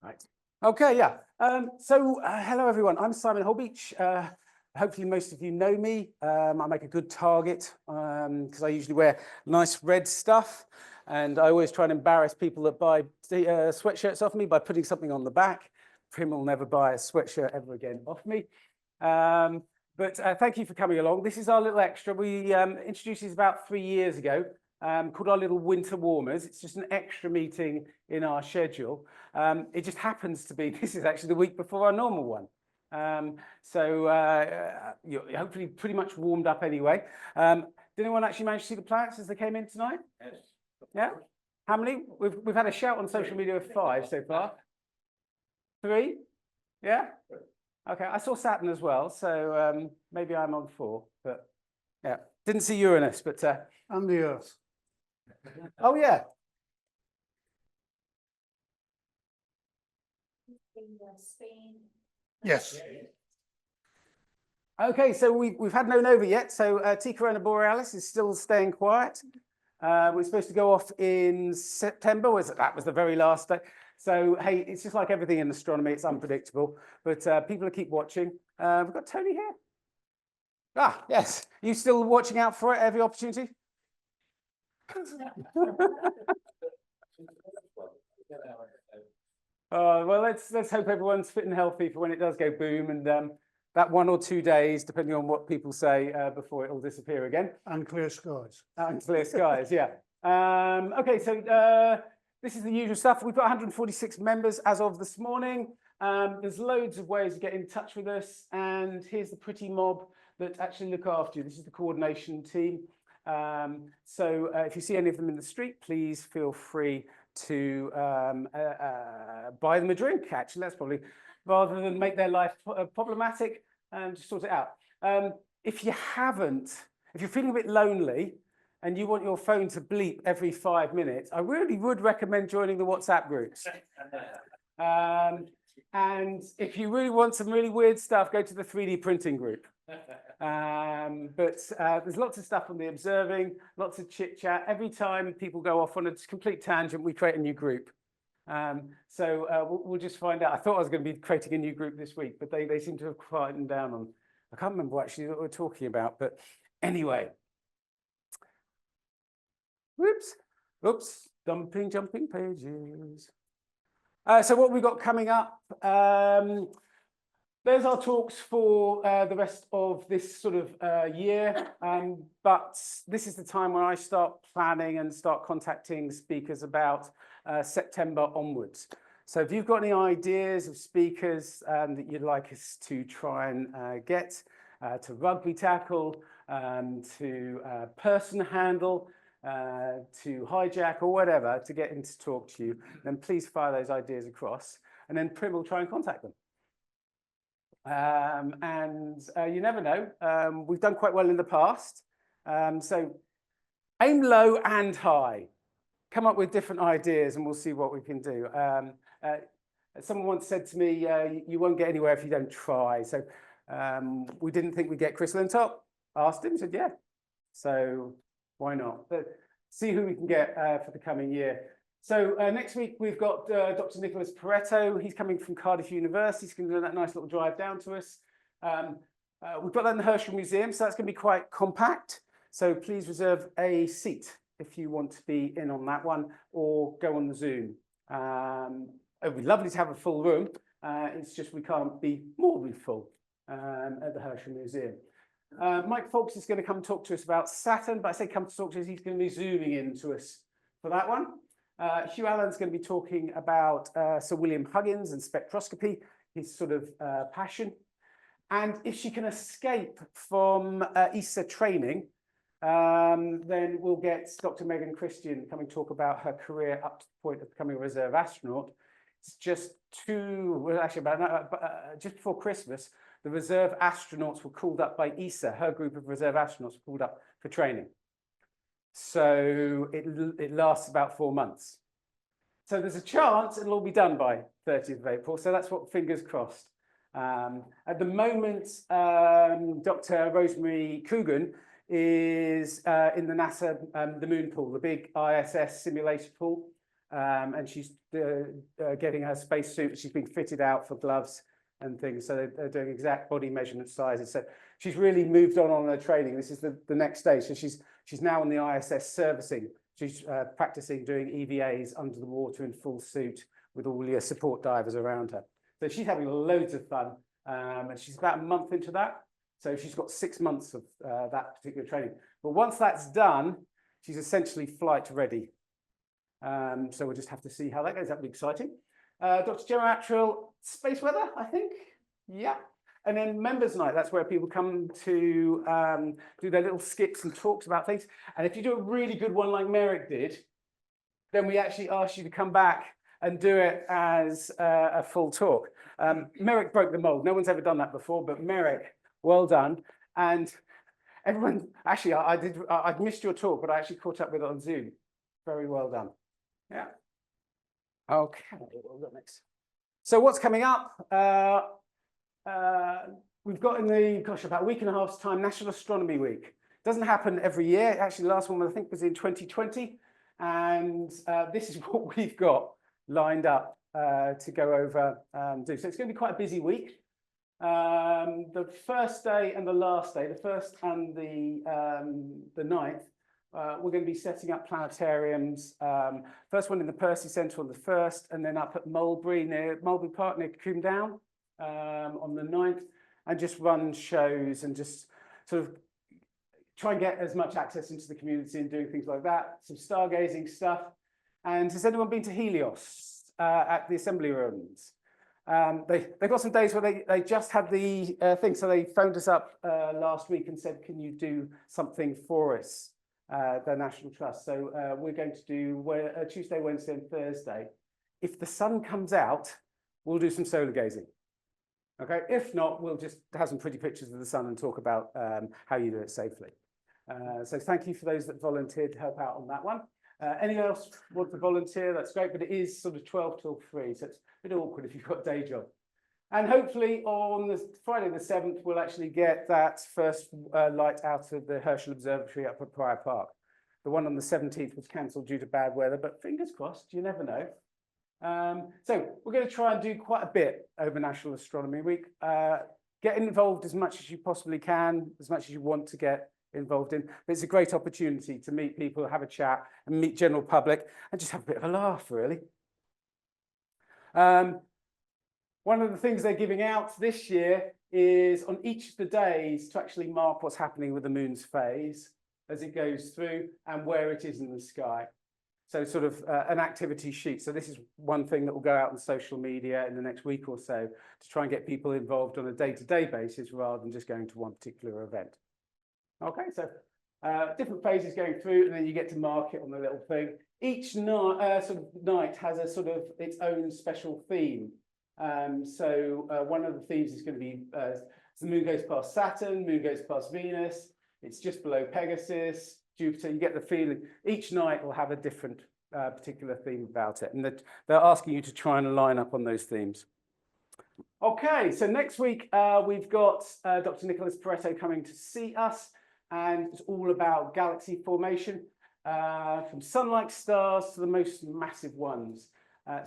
Right. Okay, yeah. Hello, everyone. I'm Simon Holbeche. Hopefully, most of you know me. I make a good target because I usually wear nice red stuff. And I always try and embarrass people that buy sweatshirts off me by putting something on the back. Prim will never buy a sweatshirt ever again off me. But thank you for coming along. This is our little extra. We introduced this about 3 years ago. Called our little winter warmers. It's just an extra meeting in our schedule. It just happens to be, this is actually the week before our normal one. You're hopefully pretty much warmed up anyway. Did anyone actually manage to see the planets as they came in tonight? Yes. Yeah? How many? We've had a shout on social media of 5 so far. 3? Yeah? Okay, I saw Saturn as well, so maybe I'm on 4, but yeah. Didn't see Uranus, but... And the Earth. Oh, yeah. Spain. Yes. Okay, so we've had no nova yet. So T Corona Borealis is still staying quiet. We're supposed to go off in September. That was the very last day. So hey, it's just like everything in astronomy. It's unpredictable, but people will keep watching. We've got Tony here. Ah, yes. You still watching out for it every opportunity? Well, let's hope everyone's fit and healthy for when it does go boom, and that 1 or 2 days, depending on what people say, before it will disappear again. And clear skies. And clear skies, yeah. Okay, so this is the usual stuff. We've got 146 members as of this morning. There's loads of ways to get in touch with us, and here's the pretty mob that actually look after you. This is the coordination team. If you see any of them in the street, please feel free to buy them a drink. Actually, that's probably rather than make their life problematic, and just sort it out. If you're feeling a bit lonely and you want your phone to bleep every 5 minutes, I really would recommend joining the WhatsApp groups. And if you really want some really weird stuff, go to the 3D printing group. There's lots of stuff on the observing, lots of chit chat. Every time people go off on a complete tangent, we create a new group. We'll just find out. I thought I was going to be creating a new group this week, but they seem to have quietened down on. I can't remember actually what we're talking about, but anyway. Oops, jumping pages. So what we got coming up? There's our talks for the rest of this sort of year, but this is the time when I start planning and start contacting speakers about September onwards. So if you've got any ideas of speakers that you'd like us to try and get to rugby tackle, to person handle, to hijack or whatever, to get in to talk to you, then please fire those ideas across, and then Prim will try and contact them. You never know. We've done quite well in the past. So aim low and high. Come up with different ideas and we'll see what we can do. Someone once said to me, you won't get anywhere if you don't try. So we didn't think we'd get Chris Lintop. Asked him, said, yeah. So why not? But see who we can get for the coming year. So next week, we've got Dr. Nicholas Pareto. He's coming from Cardiff University. He's going to do that nice little drive down to us. We've got that in the Herschel Museum, so that's going to be quite compact. So please reserve a seat if you want to be in on that one, or go on the Zoom. It would be lovely to have a full room. It's just we can't be more than full at the Herschel Museum. Mike Foulkes is going to come talk to us about Saturn, but I say come to talk to us, he's going to be zooming in to us for that one. Hugh Allen's going to be talking about Sir William Huggins and spectroscopy, his sort of passion. And if she can escape from ESA training, then we'll get Dr. Megan Christian coming to talk about her career up to the point of becoming a reserve astronaut. It's just just before Christmas, the reserve astronauts were called up by ESA. Her group of reserve astronauts were called up for training. So it lasts about 4 months. So there's a chance it'll all be done by 30th of April. So that's what, fingers crossed. At the moment, Dr. Rosemary Coogan is in the NASA, the moon pool, the big ISS simulation pool. and she's getting her spacesuit. She's being fitted out for gloves and things. So they're doing exact body measurement sizes. So she's really moved on her training. This is the next stage. So she's now on the ISS servicing. She's practicing doing EVAs under the water in full suit with all the support divers around her. So she's having loads of fun, and she's about a month into that. So she's got 6 months of that particular training. But once that's done, she's essentially flight ready. So we'll just have to see how that goes. That'll be exciting. Dr. Gemma Attrill, space weather, I think. Yeah. And then members night, that's where people come to do their little skits and talks about things. And if you do a really good one like Merrick did, then we actually ask you to come back and do it as a full talk. Merrick broke the mold. No one's ever done that before, but Merrick, well done. And everyone, actually, I missed your talk, but I actually caught up with it on Zoom. Very well done. Yeah. Okay, what we've got next. So what's coming up? We've got in about a week and a half's time, National Astronomy Week. Doesn't happen every year. Actually, the last one I think was in 2020. And this is what we've got lined up to go over and do. So it's going to be quite a busy week. The first day and the last day, the first and the 9th, we're going to be setting up planetariums. First one in the Percy Centre on the 1st, and then up at Mulberry Park near Coombe Down on the 9th, and just run shows and just sort of try and get as much access into the community and doing things like that. Some stargazing stuff. And has anyone been to Helios at the assembly rooms? They've got some days where they just had the thing. So they phoned us up last week and said, can you do something for us, the National Trust? So we're going to do Tuesday, Wednesday and Thursday. If the sun comes out, we'll do some solar gazing. Okay, if not, we'll just have some pretty pictures of the sun and talk about how you do it safely. So thank you for those that volunteered to help out on that one. Anyone else want to volunteer? That's great, but it is sort of 12 till 3, so it's a bit awkward if you've got a day job. And hopefully on the Friday the 7th, we'll actually get that first light out of the Herschel Observatory up at Prior Park. The one on the 17th was cancelled due to bad weather, but fingers crossed, you never know. So we're going to try and do quite a bit over National Astronomy Week. Get involved as much as you possibly can, as much as you want to get involved in. But it's a great opportunity to meet people, have a chat, and meet general public, and just have a bit of a laugh, really. One of the things they're giving out this year is on each of the days to actually mark what's happening with the moon's phase as it goes through and where it is in the sky. So sort of an activity sheet. So this is one thing that will go out on social media in the next week or so to try and get people involved on a day-to-day basis rather than just going to one particular event. Okay, so different phases going through, and then you get to mark it on the little thing. Each night, night has a sort of its own special theme. So one of the themes is going to be the moon goes past Saturn, moon goes past Venus, it's just below Pegasus, Jupiter. You get the feeling each night will have a different particular theme about it, and they're asking you to try and line up on those themes. Okay, so next week we've got Dr. Nicholas Pareto coming to see us, and it's all about galaxy formation, from sun-like stars to the most massive ones.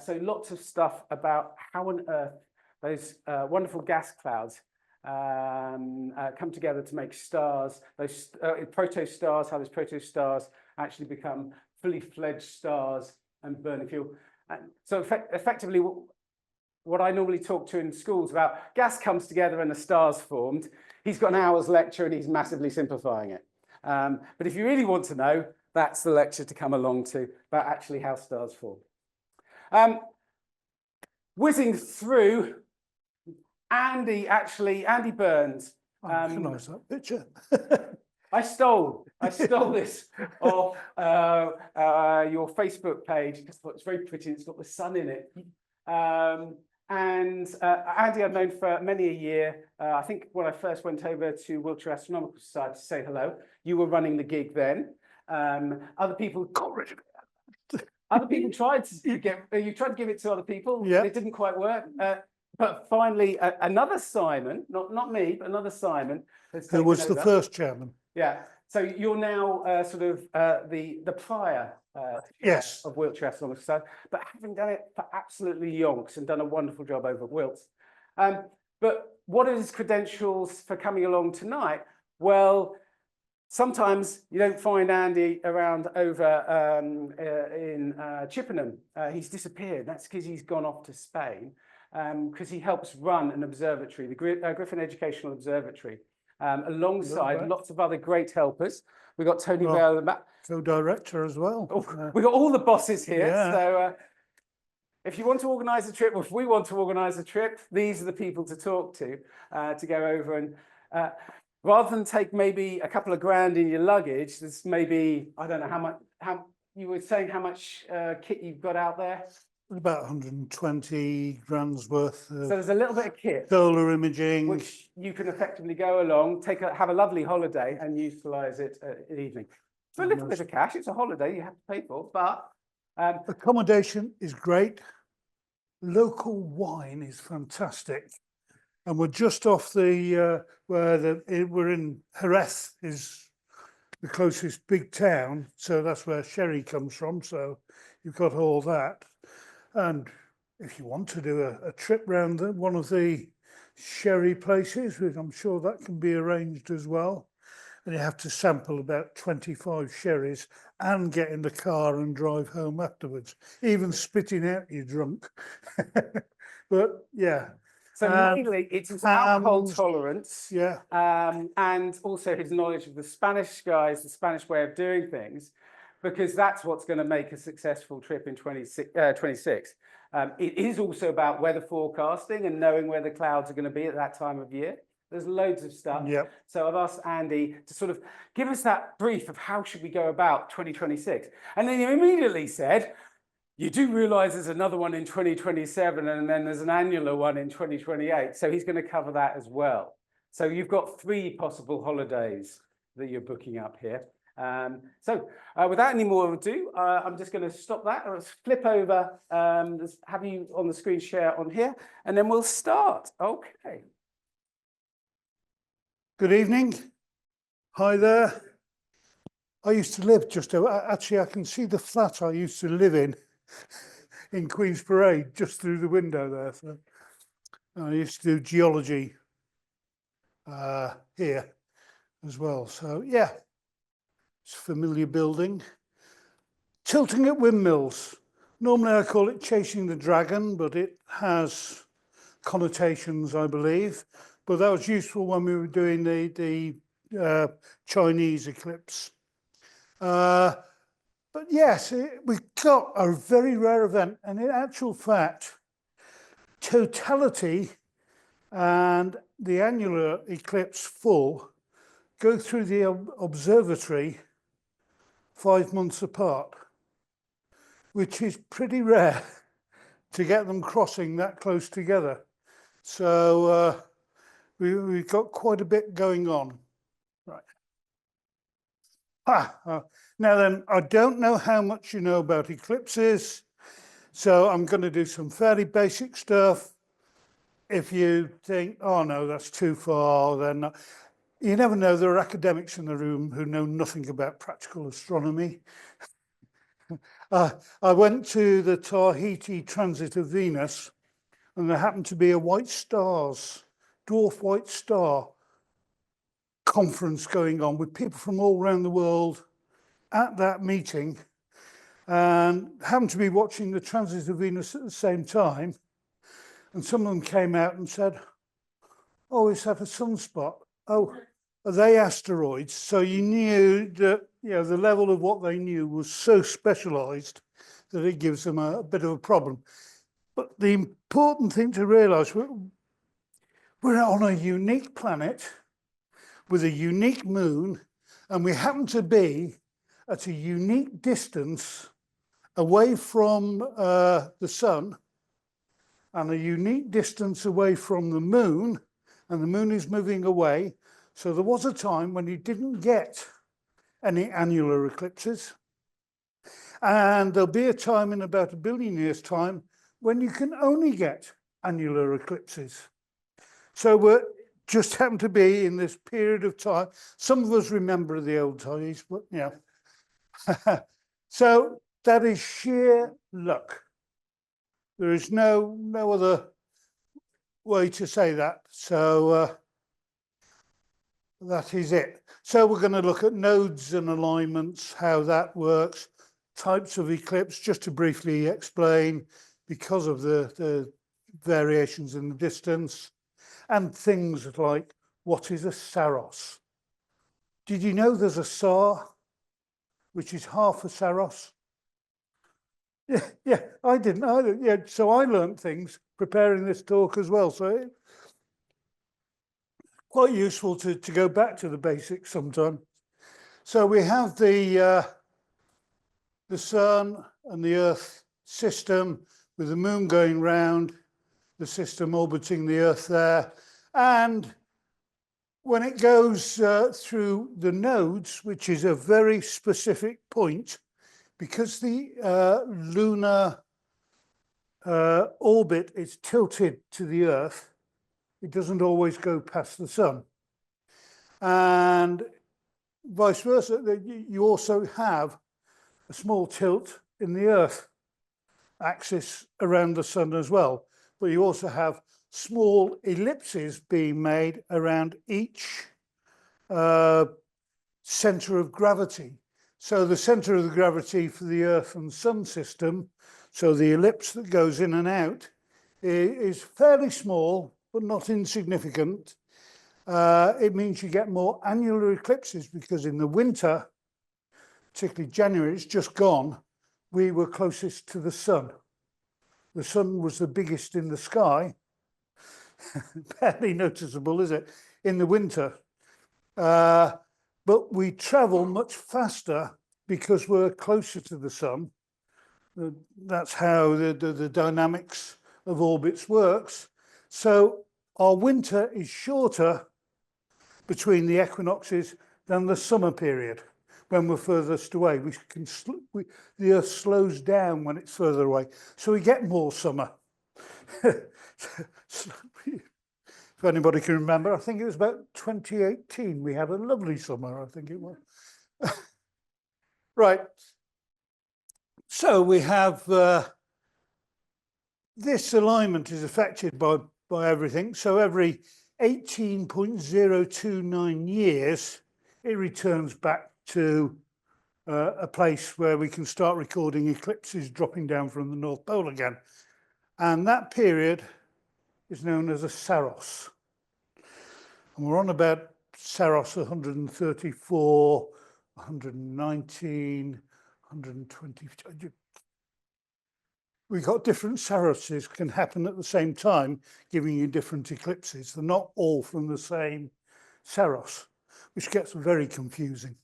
So lots of stuff about how on Earth those wonderful gas clouds come together to make stars, those protostars, how those protostars actually become fully fledged stars and burning fuel. So effectively, what I normally talk to in schools about, gas comes together and a star's formed. He's got an hour's lecture and he's massively simplifying it. But if you really want to know, that's the lecture to come along to about actually how stars form. Whizzing through, Andy Burns. I recognise that picture. I stole this off your Facebook page because I thought it's very pretty. It's got the sun in it. And Andy I've known for many a year. I think when I first went over to Wiltshire Astronomical Society to say hello, you were running the gig then. Other people tried to give it to other people. Yeah. It didn't quite work. But finally, another Simon, not me, but another Simon, Who was the first chairman? Yeah, So you're now sort of the prior Yes. of Wiltshire Astronomical Society, but having done it for absolutely yonks and done a wonderful job over at Wilts. But what are his credentials for coming along tonight? Well, sometimes you don't find Andy around over in Chippenham. He's disappeared. That's because he's gone off to Spain because he helps run an observatory, the Griffin Educational Observatory, alongside lots of other great helpers. We've got Tony Bell at the back. Co-director as well. Oh, we've got all the bosses here. Yeah. So if you want to organise a trip, or if we want to organise a trip, these are the people to talk to go over. And rather than take maybe a couple of grand in your luggage, there's maybe, I don't know how you were saying how much kit you've got out there? About 120 grand's worth So of there's a little bit of kit, solar imaging. which you can effectively go along, have a lovely holiday and utilise it in the evening. For a little bit of cash, it's a holiday you have to pay for, but Accommodation is great. Local wine is fantastic. And we're just off the, we're in Jerez is the closest big town. So that's where sherry comes from. So you've got all that. And if you want to do a trip round one of the sherry places, I'm sure that can be arranged as well. And you have to sample about 25 sherries and get in the car and drive home afterwards, even spitting out your drunk. But yeah. so mainly it's his alcohol hams, tolerance, Yeah. and also his knowledge of the Spanish guys, the Spanish way of doing things, because that's what's going to make a successful trip in 26. It is also about weather forecasting and knowing where the clouds are going to be at that time of year. There's loads of stuff. Yep. So I've asked Andy to sort of give us that brief of how should we go about 2026. And then he immediately said, you do realise there's another one in 2027 and then there's an annular one in 2028. So he's going to cover that as well. So you've got 3 possible holidays that you're booking up here. Without any more ado, I'm just going to stop that. Let's flip over, have you on the screen share on here, and then we'll start. Okay. Good evening. Hi there. I used to live just over, actually I can see the flat I used to live in Queen's Parade just through the window there. So I used to do geology here as well. So yeah, it's a familiar building. Tilting at Windmills. Normally I call it chasing the dragon, but it has connotations, I believe. But that was useful when we were doing the Chinese eclipse. But yes, we've got a very rare event, and in actual fact, totality and the annular eclipse full go through the observatory 5 months apart, which is pretty rare to get them crossing that close together. So we've got quite a bit going on. Right. Now then, I don't know how much you know about eclipses, so I'm going to do some fairly basic stuff. If you think, oh no, that's too far, then you never know. There are academics in the room who know nothing about practical astronomy. I went to the Tahiti transit of Venus, and there happened to be a dwarf white star conference going on with people from all around the world at that meeting, and happened to be watching the transit of Venus at the same time. And some of them came out and said, oh, is that a sunspot? Oh, are they asteroids? So you knew that, you know, the level of what they knew was so specialized that it gives them a bit of a problem. But the important thing to realize, we're on a unique planet with a unique moon, and we happen to be at a unique distance away from the sun and a unique distance away from the moon, and the moon is moving away. So there was a time when you didn't get any annular eclipses, and there'll be a time in about 1 billion years' time when you can only get annular eclipses. So we're just happened to be in this period of time. Some of us remember the old times, but yeah. So that is sheer luck. There is no other way to say that. So that is it. So we're going to look at nodes and alignments, how that works, types of eclipse, just to briefly explain, because of the variations in the distance, and things like, what is a saros? Did you know there's a SAR, which is half a saros? Yeah, I didn't either. Yeah, so I learned things preparing this talk as well. So quite useful to go back to the basics sometime. So we have the sun and the Earth system, with the moon going round, the system orbiting the Earth there. And when it goes through the nodes, which is a very specific point, because the lunar orbit is tilted to the Earth, it doesn't always go past the sun. And vice versa, you also have a small tilt in the Earth axis around the sun as well. But you also have small ellipses being made around each center of gravity. So the center of the gravity for the Earth and Sun system, so the ellipse that goes in and out, is fairly small, but not insignificant. It means you get more annular eclipses, because in the winter, particularly January, it's just gone, we were closest to the sun. The sun was the biggest in the sky, barely noticeable, is it, in the winter. But we travel much faster because we're closer to the sun. That's how the dynamics of orbits works. So our winter is shorter between the equinoxes than the summer period. When we're furthest away, the Earth slows down when it's further away, so we get more summer. If anybody can remember, I think it was about 2018, we had a lovely summer, I think it was. Right, so we have this alignment is affected by everything. So every 18.029 years, it returns back to a place where we can start recording eclipses dropping down from the North Pole again. And that period is known as a saros. And we're on about saros 134, 119, 120. We've got different saroses can happen at the same time, giving you different eclipses. They're not all from the same saros, which gets very confusing.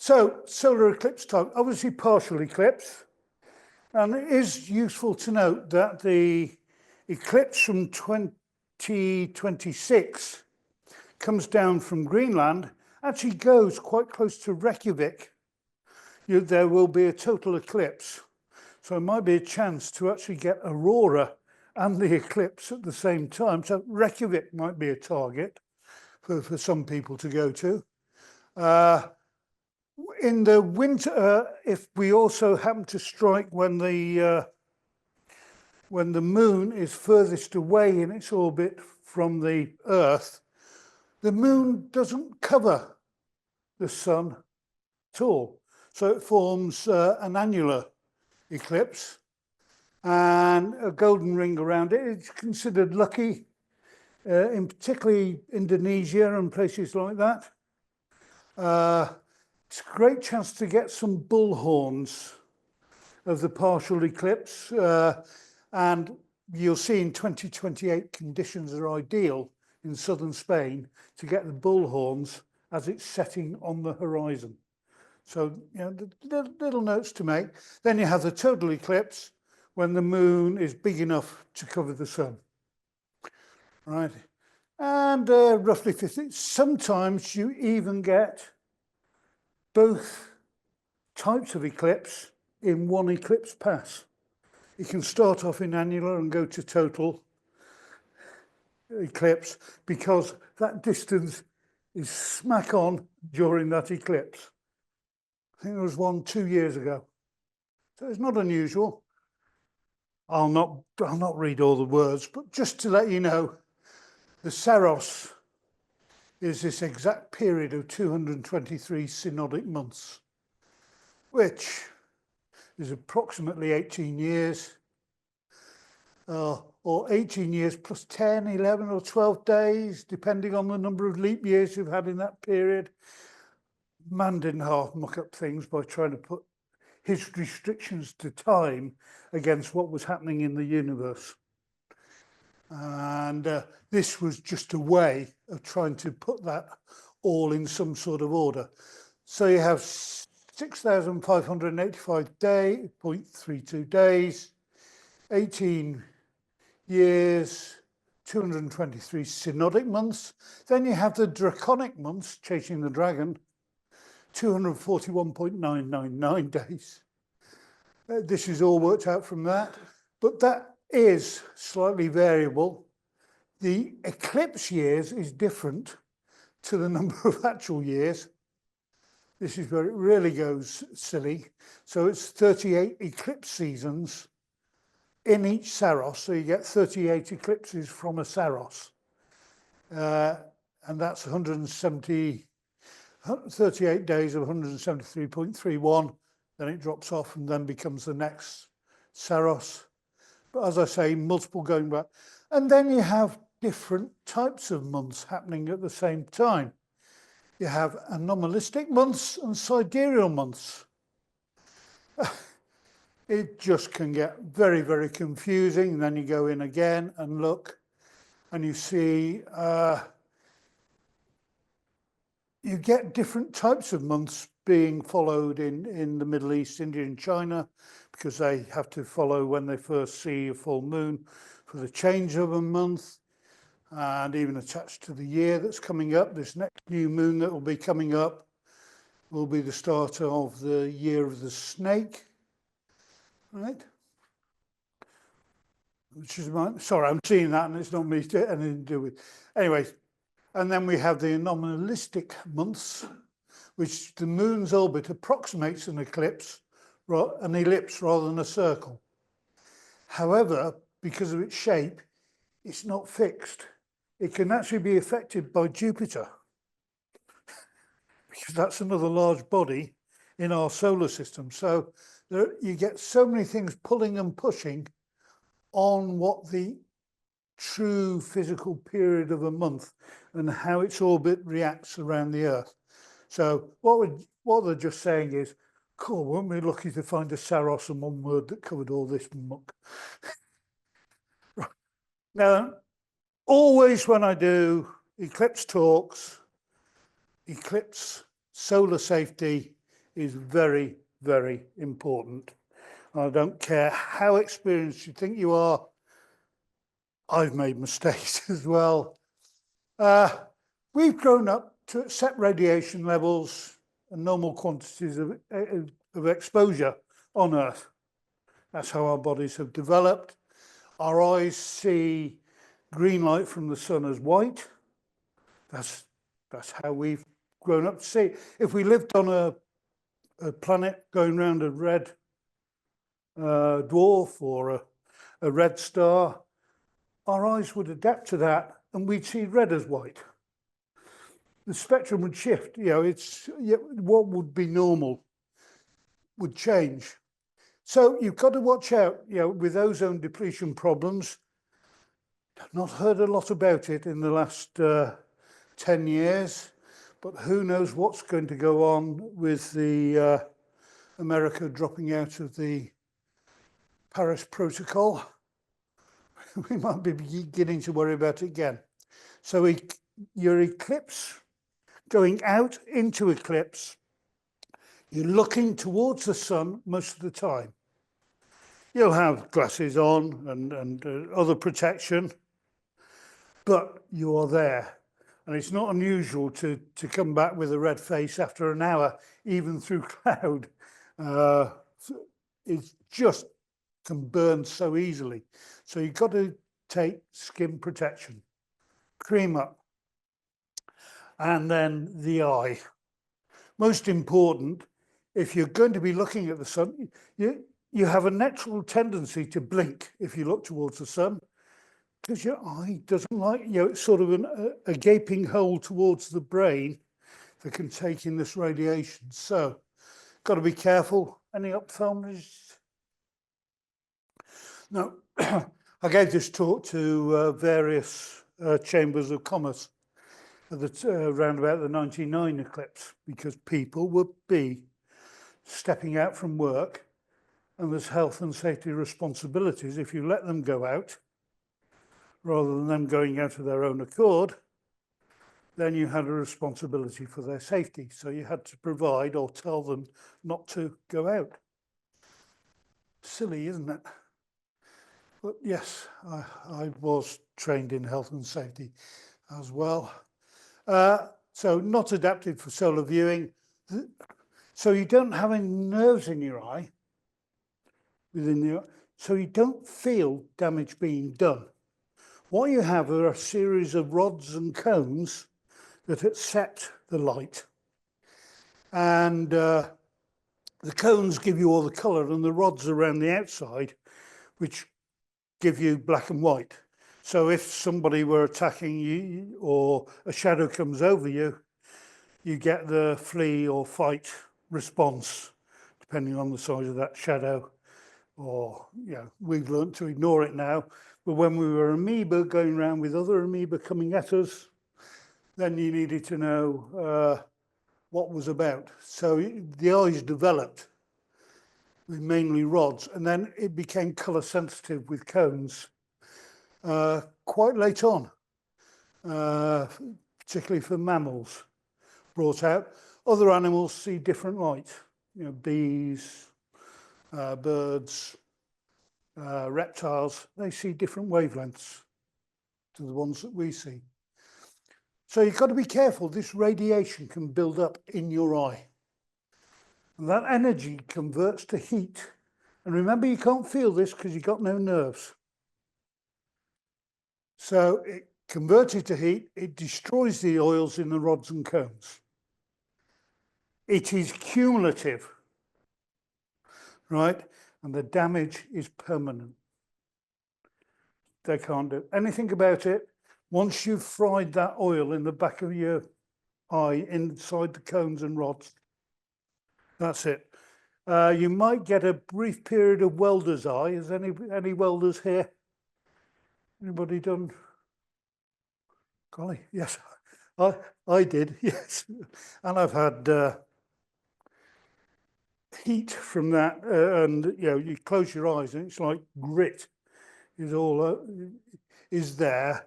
So solar eclipse type, obviously partial eclipse. And it is useful to note that the eclipse from 2026 comes down from Greenland, actually goes quite close to Reykjavik. There will be a total eclipse. So it might be a chance to actually get aurora and the eclipse at the same time. So Reykjavik might be a target for some people to go to. In the winter, if we also happen to strike when the moon is furthest away in its orbit from the Earth, the moon doesn't cover the sun at all. So it forms an annular eclipse and a golden ring around it. It's considered lucky, in particularly Indonesia and places like that. It's a great chance to get some bullhorns of the partial eclipse, and you'll see in 2028 conditions are ideal in southern Spain to get the bullhorns as it's setting on the horizon. So, little notes to make. Then you have the total eclipse when the moon is big enough to cover the sun. Right, and roughly 50. Sometimes you even get both types of eclipse in one eclipse pass. You can start off in annular and go to total. eclipse because that distance is smack on during that eclipse. I think there was one 2 years ago. So it's not unusual. I'll not read all the words, but just to let you know, the Saros is this exact period of 223 synodic months, which is approximately 18 years, or 18 years plus 10, 11 or 12 days, depending on the number of leap years you've had in that period. Man didn't half muck up things by trying to put his restrictions to time against what was happening in the universe. And this was just a way of trying to put that all in some sort of order. So you have 6,585 days, 0.32 days, 18 years, 223 synodic months. Then you have the draconic months, chasing the dragon, 241.999 days. This is all worked out from that, but that is slightly variable. The eclipse years is different to the number of actual years. This is where it really goes silly. So it's 38 eclipse seasons in each Saros, so you get 38 eclipses from a Saros. And that's 38 days of 173.31, then it drops off and then becomes the next Saros. But as I say, multiple going back. And then you have different types of months happening at the same time. You have anomalistic months and sidereal months. It just can get very, very confusing. And then you go in again and look, and you see you get different types of months being followed in the Middle East, India and China, because they have to follow when they first see a full moon for the change of a month, and even attached to the year that's coming up. This next new moon that will be coming up will be the start of the year of the snake, right? Which is sorry, I'm seeing that and it's not me anything to do with. Anyway, and then we have the anomalistic months, which the moon's orbit approximates an ellipse rather than a circle. However, because of its shape, it's not fixed. It can actually be affected by Jupiter, because that's another large body in our solar system. So you get so many things pulling and pushing on what the true physical period of a month and how its orbit reacts around the Earth. So what they're just saying is, cool, weren't we lucky to find a Saros and one word that covered all this muck? Right. Now, always when I do eclipse talks, eclipse solar safety is very, very important. I don't care how experienced you think you are, I've made mistakes as well. We've grown up to set radiation levels and normal quantities of exposure on Earth. That's how our bodies have developed. Our eyes see green light from the sun as white. That's how we've grown up to see. If we lived on a planet going around a red dwarf or a red star, our eyes would adapt to that and we'd see red as white. The spectrum would shift, what would be normal would change. So you've got to watch out, with ozone depletion problems. I've not heard a lot about it in the last 10 years, but who knows what's going to go on with the America dropping out of the Paris Protocol. We might be beginning to worry about it again. So your eclipse, going out into eclipse, you're looking towards the sun most of the time. You'll have glasses on and other protection, but you are there. And it's not unusual to come back with a red face after an hour, even through cloud. It's just can burn so easily. So you've got to take skin protection. cream up, and then the eye. Most important, if you're going to be looking at the sun, you have a natural tendency to blink if you look towards the sun, because your eye doesn't like, it's sort of a gaping hole towards the brain that can take in this radiation. So, got to be careful. Any ophthalmologists? No. I gave this talk to various chambers of commerce around about the 99 eclipse, because people would be stepping out from work, and there's health and safety responsibilities. If you let them go out, rather than them going out of their own accord, then you had a responsibility for their safety. So you had to provide or tell them not to go out. Silly, isn't it? But yes, I was trained in health and safety as well. So not adapted for solar viewing. So you don't have any nerves in your eye, so you don't feel damage being done. What you have are a series of rods and cones that accept the light. And the cones give you all the colour, and the rods around the outside, which give you black and white. So if somebody were attacking you or a shadow comes over you, you get the flee or fight response, depending on the size of that shadow. Or, we've learned to ignore it now. But when we were amoeba going around with other amoeba coming at us, then you needed to know what was about. So the eyes developed with mainly rods, and then it became colour sensitive with cones quite late on, particularly for mammals brought out. Other animals see different light, bees, birds, reptiles, they see different wavelengths to the ones that we see. So you've got to be careful. This radiation can build up in your eye. And that energy converts to heat. And remember, you can't feel this because you've got no nerves. So it converted to heat, it destroys the oils in the rods and cones. It is cumulative, right? And the damage is permanent. They can't do anything about it. Once you've fried that oil in the back of your eye, inside the cones and rods, that's it. You might get a brief period of welder's eye. Is any welders here? Anybody done? Golly, yes, I did, yes. And I've had heat from that, and you close your eyes and it's like grit is all is there,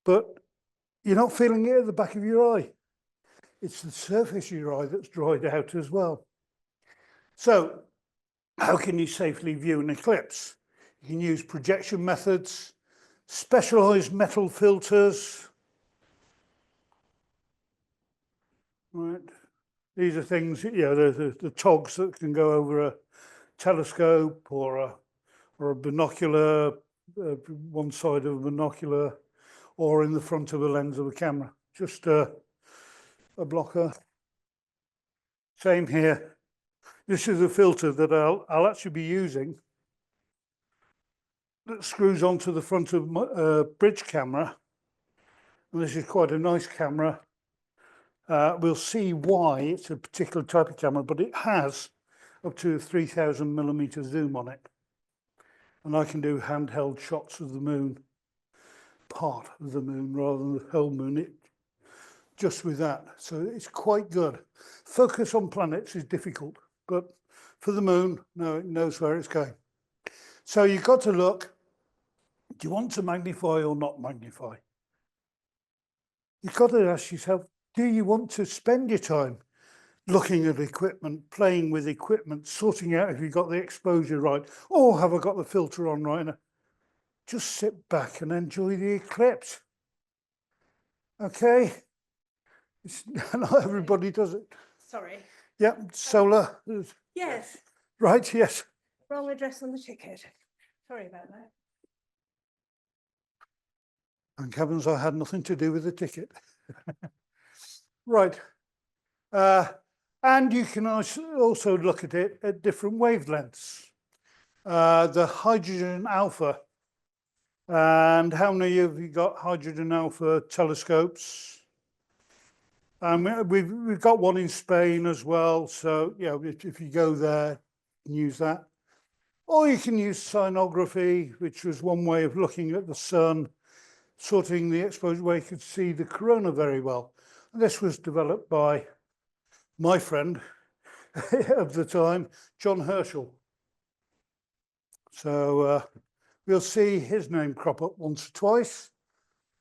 but you're not feeling it at the back of your eye. It's the surface of your eye that's dried out as well. So how can you safely view an eclipse? You can use projection methods, specialized metal filters. Right. These are things, the togs that can go over a telescope or a binocular, one side of a binocular, or in the front of a lens of a camera. Just a blocker. Same here. This is a filter that I'll actually be using that screws onto the front of my bridge camera. And this is quite a nice camera. We'll see why it's a particular type of camera, but it has up to 3000mm zoom on it. And I can do handheld shots of the moon, part of the moon rather than the whole moon, just with that. So it's quite good. Focus on planets is difficult, but for the moon, no, it knows where it's going. So you've got to look, do you want to magnify or not magnify? You've got to ask yourself, do you want to spend your time looking at equipment, playing with equipment, sorting out if you've got the exposure right, or have I got the filter on right now? Just sit back and enjoy the eclipse. Okay? Not everybody does it. Sorry. Yeah, solar. Yes, Right, yes. wrong address on the ticket. Sorry about that. Thank heavens I had nothing to do with the ticket. Right. And you can also look at it at different wavelengths. The hydrogen alpha. And how many of you got hydrogen alpha telescopes? We've got one in Spain as well. So, yeah, if you go there, you can use that. Or you can use sinography, which was one way of looking at the sun, sorting the exposure where you could see the corona very well. And this was developed by my friend of the time, John Herschel. So we'll see his name crop up once or twice.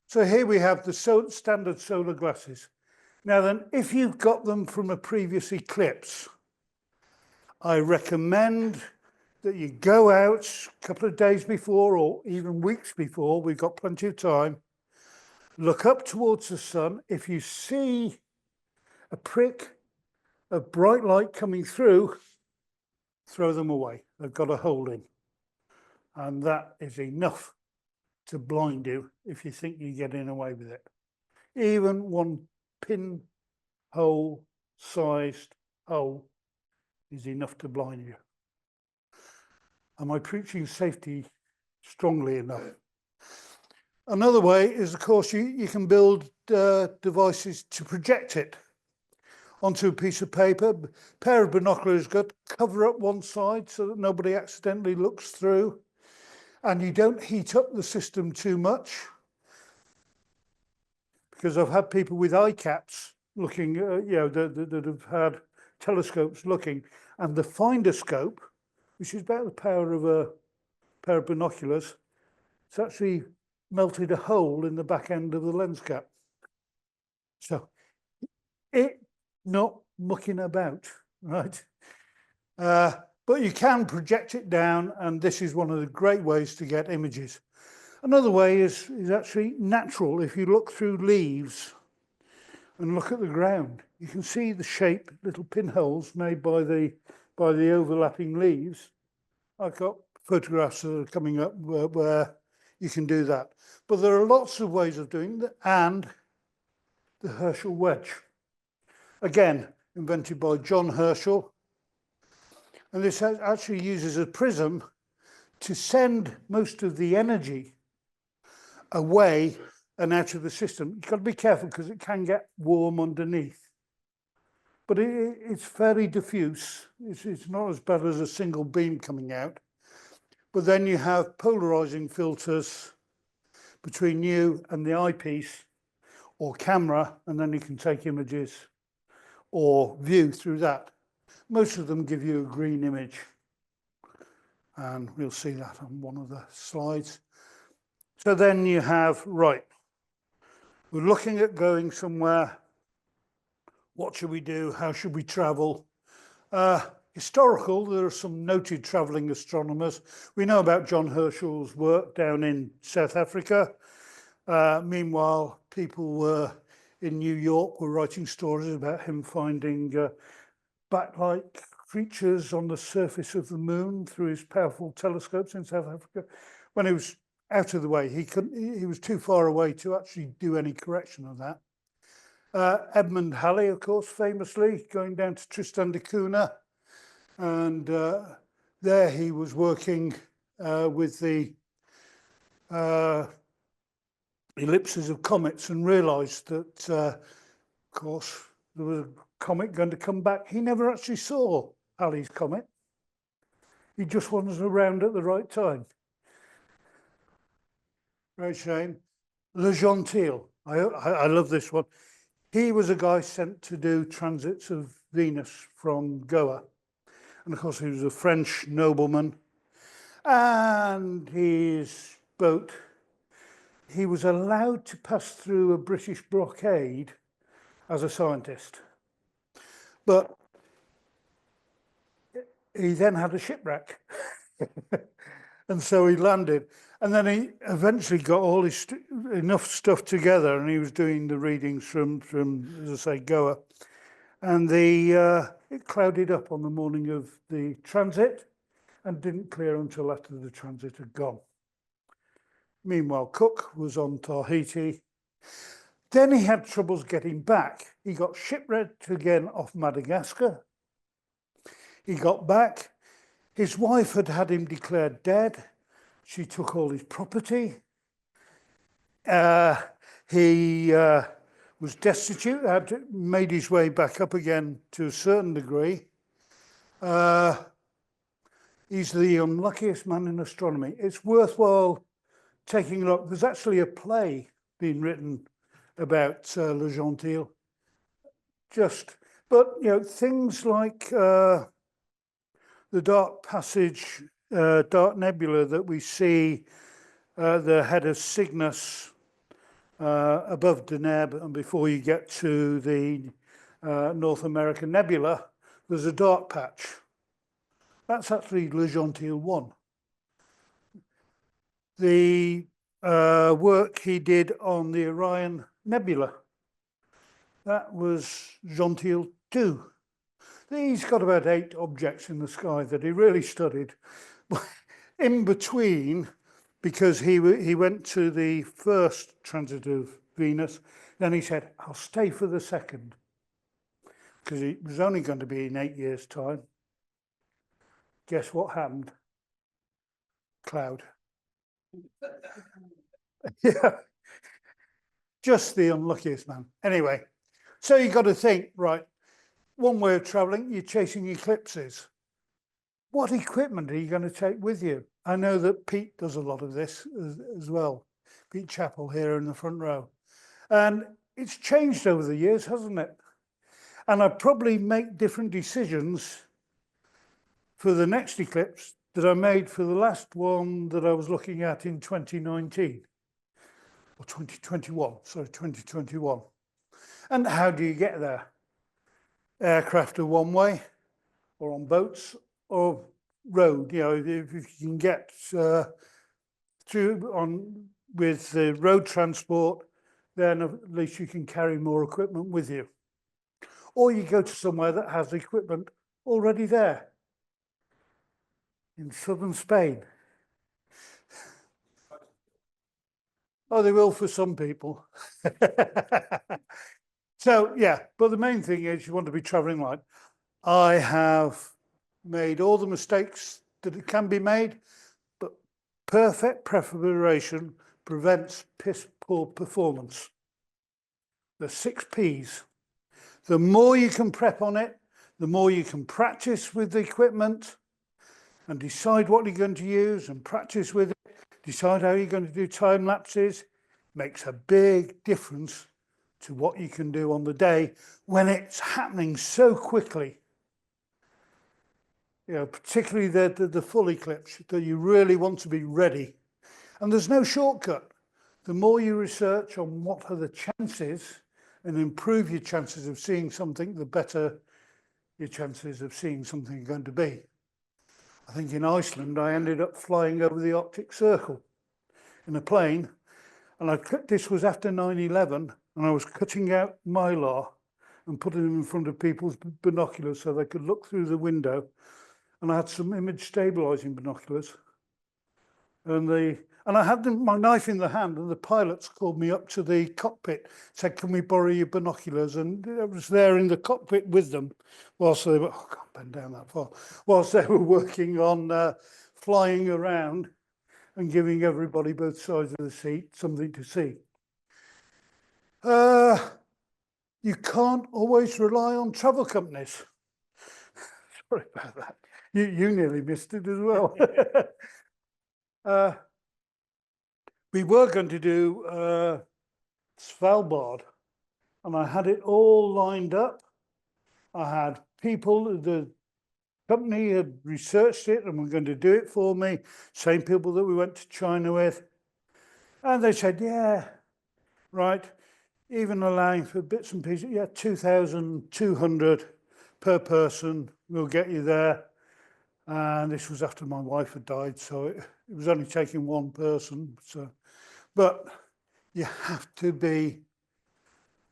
So here we have the standard solar glasses. Now then, if you've got them from a previous eclipse, I recommend that you go out a couple of days before or even weeks before, we've got plenty of time, look up towards the sun. If you see a prick of bright light coming through, throw them away. They've got a hole in. And that is enough to blind you if you think you're getting away with it. Even one pinhole sized hole is enough to blind you. Am I preaching safety strongly enough? Another way is, of course, you can build devices to project it onto a piece of paper. Pair of binoculars, got cover up one side so that nobody accidentally looks through, and you don't heat up the system too much, because I've had people with eye caps looking, that have had telescopes looking, and the finder scope, which is about the power of a pair of binoculars, it's actually melted a hole in the back end of the lens cap. So it not mucking about, right? But you can project it down, and this is one of the great ways to get images. Another way is actually natural. If you look through leaves and look at the ground, you can see the shape, little pinholes made by the overlapping leaves. I've got photographs that are coming up where you can do that. But there are lots of ways of doing that, and the Herschel wedge. Again, invented by John Herschel. And this actually uses a prism to send most of the energy away and out of the system. You've got to be careful because it can get warm underneath. But it's fairly diffuse. It's not as bad as a single beam coming out. But then you have polarizing filters between you and the eyepiece or camera, and then you can take images or view through that. Most of them give you a green image, and we'll see that on one of the slides. So then you have, right, we're looking at going somewhere. What should we do? How should we travel? Historical, there are some noted traveling astronomers. We know about John Herschel's work down in South Africa. Meanwhile, people were in New York were writing stories about him finding bat-like creatures on the surface of the moon through his powerful telescopes in South Africa. When he was out of the way, he was too far away to actually do any correction of that. Edmund Halley, of course, famously going down to Tristan da Cunha, and there he was working with the ellipses of comets, and realized that, of course, there was a comet going to come back. He never actually saw Halley's comet. He just wasn't around at the right time. Great shame. Le Gentil, I love this one. He was a guy sent to do transits of Venus from Goa. And of course, he was a French nobleman. And his boat, he was allowed to pass through a British blockade as a scientist. But he then had a shipwreck. And so he landed. And then he eventually got all his enough stuff together, and he was doing the readings from as I say, Goa. And it clouded up on the morning of the transit and didn't clear until after the transit had gone. Meanwhile, Cook was on Tahiti. Then he had troubles getting back. He got shipwrecked again off Madagascar. He got back. His wife had had him declared dead. She took all his property. He was destitute, made his way back up again to a certain degree. He's the unluckiest man in astronomy. It's worthwhile taking a look. There's actually a play being written about Le Gentil. But things like the dark passage, dark nebula that we see the head of Cygnus above Deneb, and before you get to the North American Nebula, there's a dark patch. That's actually Le Gentil 1. The work he did on the Orion Nebula, that was Gentil 2. He's got about 8 objects in the sky that he really studied. In between, because he went to the first transit of Venus, then he said, I'll stay for the second, because it was only going to be in 8 years' time. Guess what happened? Cloud. Yeah, just the unluckiest man. Anyway, so you've got to think, right, one way of traveling, you're chasing eclipses. What equipment are you going to take with you? I know that Pete does a lot of this as well. Pete Chappell here in the front row. And it's changed over the years, hasn't it? And I probably make different decisions for the next eclipse that I made for the last one that I was looking at in 2019. Or 2021, sorry, 2021. And how do you get there? Aircraft are one way, or on boats, or road. If you can get through on with the road transport, then at least you can carry more equipment with you. Or you go to somewhere that has equipment already there. In southern Spain. Oh, they will for some people. So, yeah, but the main thing is you want to be traveling light. I have made all the mistakes that it can be made, but perfect preparation prevents piss poor performance. The 6 Ps. The more you can prep on it, the more you can practice with the equipment and decide what you're going to use and practice with it, decide how you're going to do time lapses, makes a big difference to what you can do on the day when it's happening so quickly. Particularly the full eclipse, that you really want to be ready. And there's no shortcut. The more you research on what are the chances and improve your chances of seeing something, the better your chances of seeing something are going to be. I think in Iceland, I ended up flying over the Arctic Circle in a plane. And this was after 9/11, and I was cutting out mylar and putting them in front of people's binoculars so they could look through the window. And I had some image stabilizing binoculars. And I had my knife in the hand, and the pilots called me up to the cockpit, said, can we borrow your binoculars? And I was there in the cockpit with them whilst they were, I can't bend down that far, whilst they were working on flying around and giving everybody both sides of the seat something to see. You can't always rely on travel companies. Sorry about that. You nearly missed it as well. We were going to do Svalbard, and I had it all lined up. I had people, the company had researched it and were going to do it for me, same people that we went to China with. And they said, yeah, right, even allowing for bits and pieces, yeah, 2,200 per person, we'll get you there. And this was after my wife had died, so it was only taking one person. But you have to be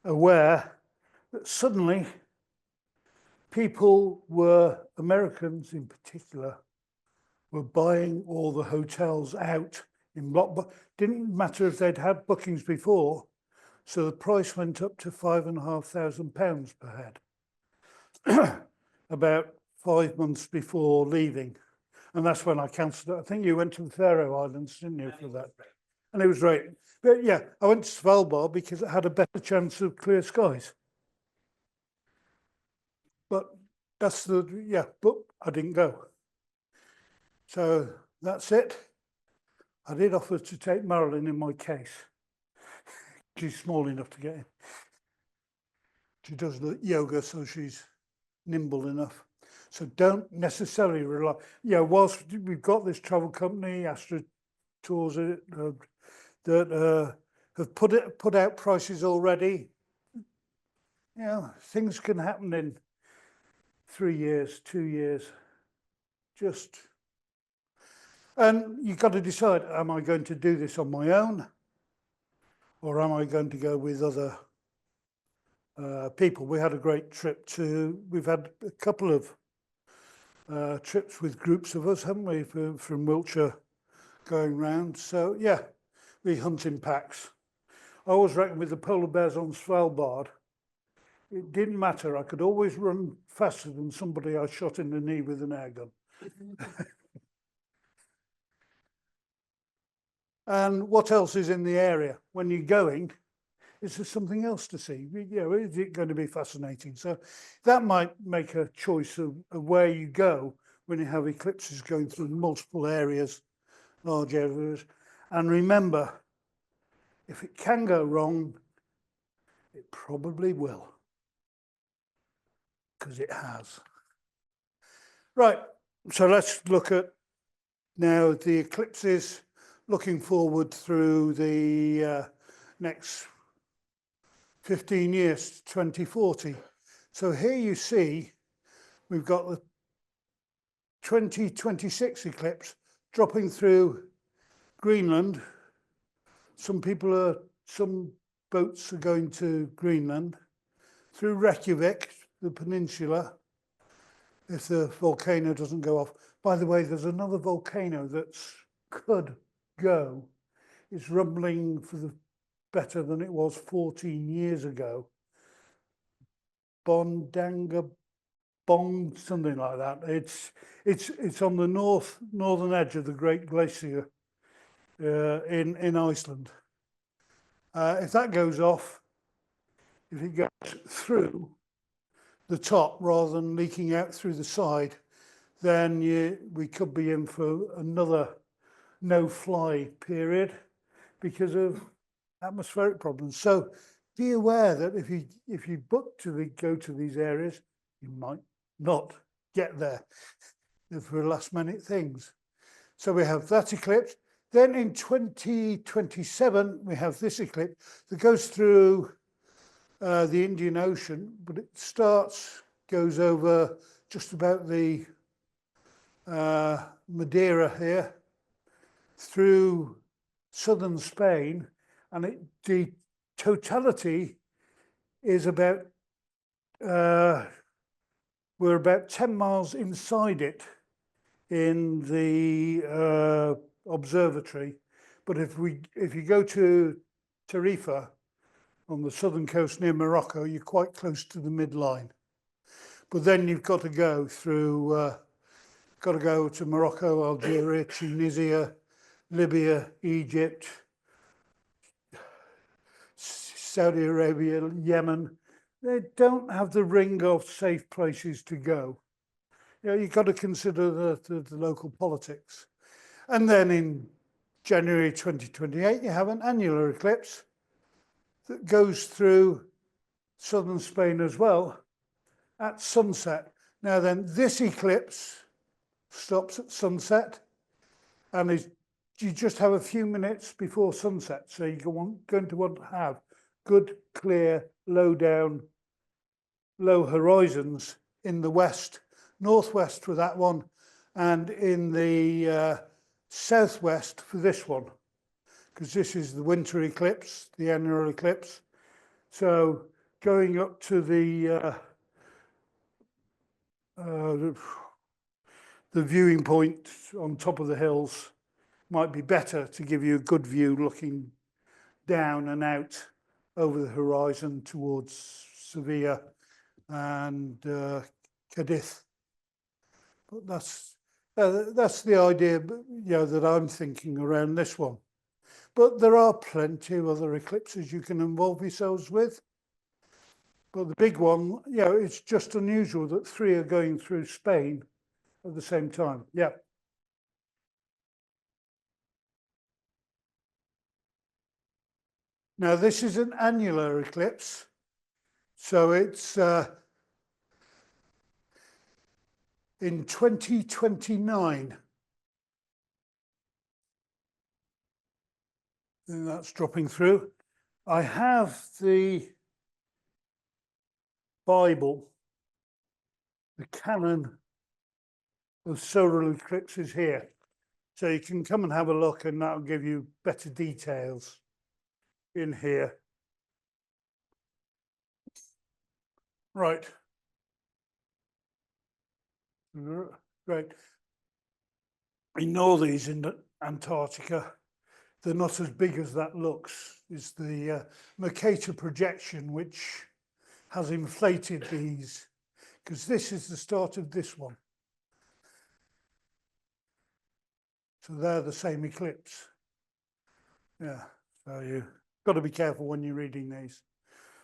aware that suddenly people Americans in particular, were buying all the hotels out in block, but didn't matter if they'd had bookings before. So the price went up to £5,500 per head, about 5 months before leaving. And that's when I cancelled it. I think you went to the Faroe Islands, didn't you, for that? And it was great. But yeah, I went to Svalbard because it had a better chance of clear skies. But that's but I didn't go. So that's it. I did offer to take Marilyn in my case. She's small enough to get in. She does the yoga, so she's nimble enough. So don't necessarily rely. Yeah, whilst we've got this travel company, Astro Tours, that have put out prices already. You know, things can happen in 3 years, 2 years. And you've got to decide: am I going to do this on my own, or am I going to go with other people? We had a great trip we've had a couple of trips with groups of us, haven't we, from Wiltshire going round. So yeah, we hunt in packs. I always reckon with the polar bears on Svalbard, it didn't matter. I could always run faster than somebody I shot in the knee with an air gun. And what else is in the area? When you're going, is there something else to see? You know, is it going to be fascinating? So that might make a choice of where you go when you have eclipses going through multiple areas, large areas. And remember, if it can go wrong, it probably will, because it has. Right, so let's look at now the eclipses looking forward through the next 15 years to 2040. So here you see we've got the 2026 eclipse dropping through Greenland. Some boats are going to Greenland, through Reykjavik, the peninsula, if the volcano doesn't go off. By the way, there's another volcano that could go. It's rumbling for the better than it was 14 years ago. Bong, something like that. It's on the northern edge of the Great Glacier in Iceland. If that goes off, if it goes through the top rather than leaking out through the side, then we could be in for another no-fly period because of atmospheric problems. So be aware that if you book to go to these areas, you might not get there for last-minute things. So we have that eclipse. Then in 2027, we have this eclipse that goes through the Indian Ocean, but it goes over just about the Madeira here, through southern Spain, and the totality is about, we're about 10 miles inside it in the observatory. But if you go to Tarifa on the southern coast near Morocco, you're quite close to the midline. But then you've got to go through, to Morocco, Algeria, Tunisia, Libya, Egypt, Saudi Arabia, Yemen. They don't have the ring of safe places to go. You know, you've got to consider the local politics. And then in January 2028, you have an annular eclipse that goes through southern Spain as well at sunset. Now then, this eclipse stops at sunset, and you just have a few minutes before sunset. So you're going to want to have good, clear, low horizons in the west, northwest for that one, and in the southwest for this one, because this is the winter eclipse, the annular eclipse. So going up to the viewing point on top of the hills might be better to give you a good view looking down and out over the horizon towards Sevilla and Cadiz. But that's the idea, that I'm thinking around this one. But there are plenty of other eclipses you can involve yourselves with. But the big one, it's just unusual that 3 are going through Spain at the same time. Yeah. Now, this is an annular eclipse. So it's in 2029. And that's dropping through. I have the Bible, the Canon of solar eclipses here. So you can come and have a look, and that'll give you better details in here. Right. Great. Ignore these in Antarctica. They're not as big as that looks. It's the Mercator projection which has inflated these, because this is the start of this one. So they're the same eclipse. Yeah, so you've got to be careful when you're reading these.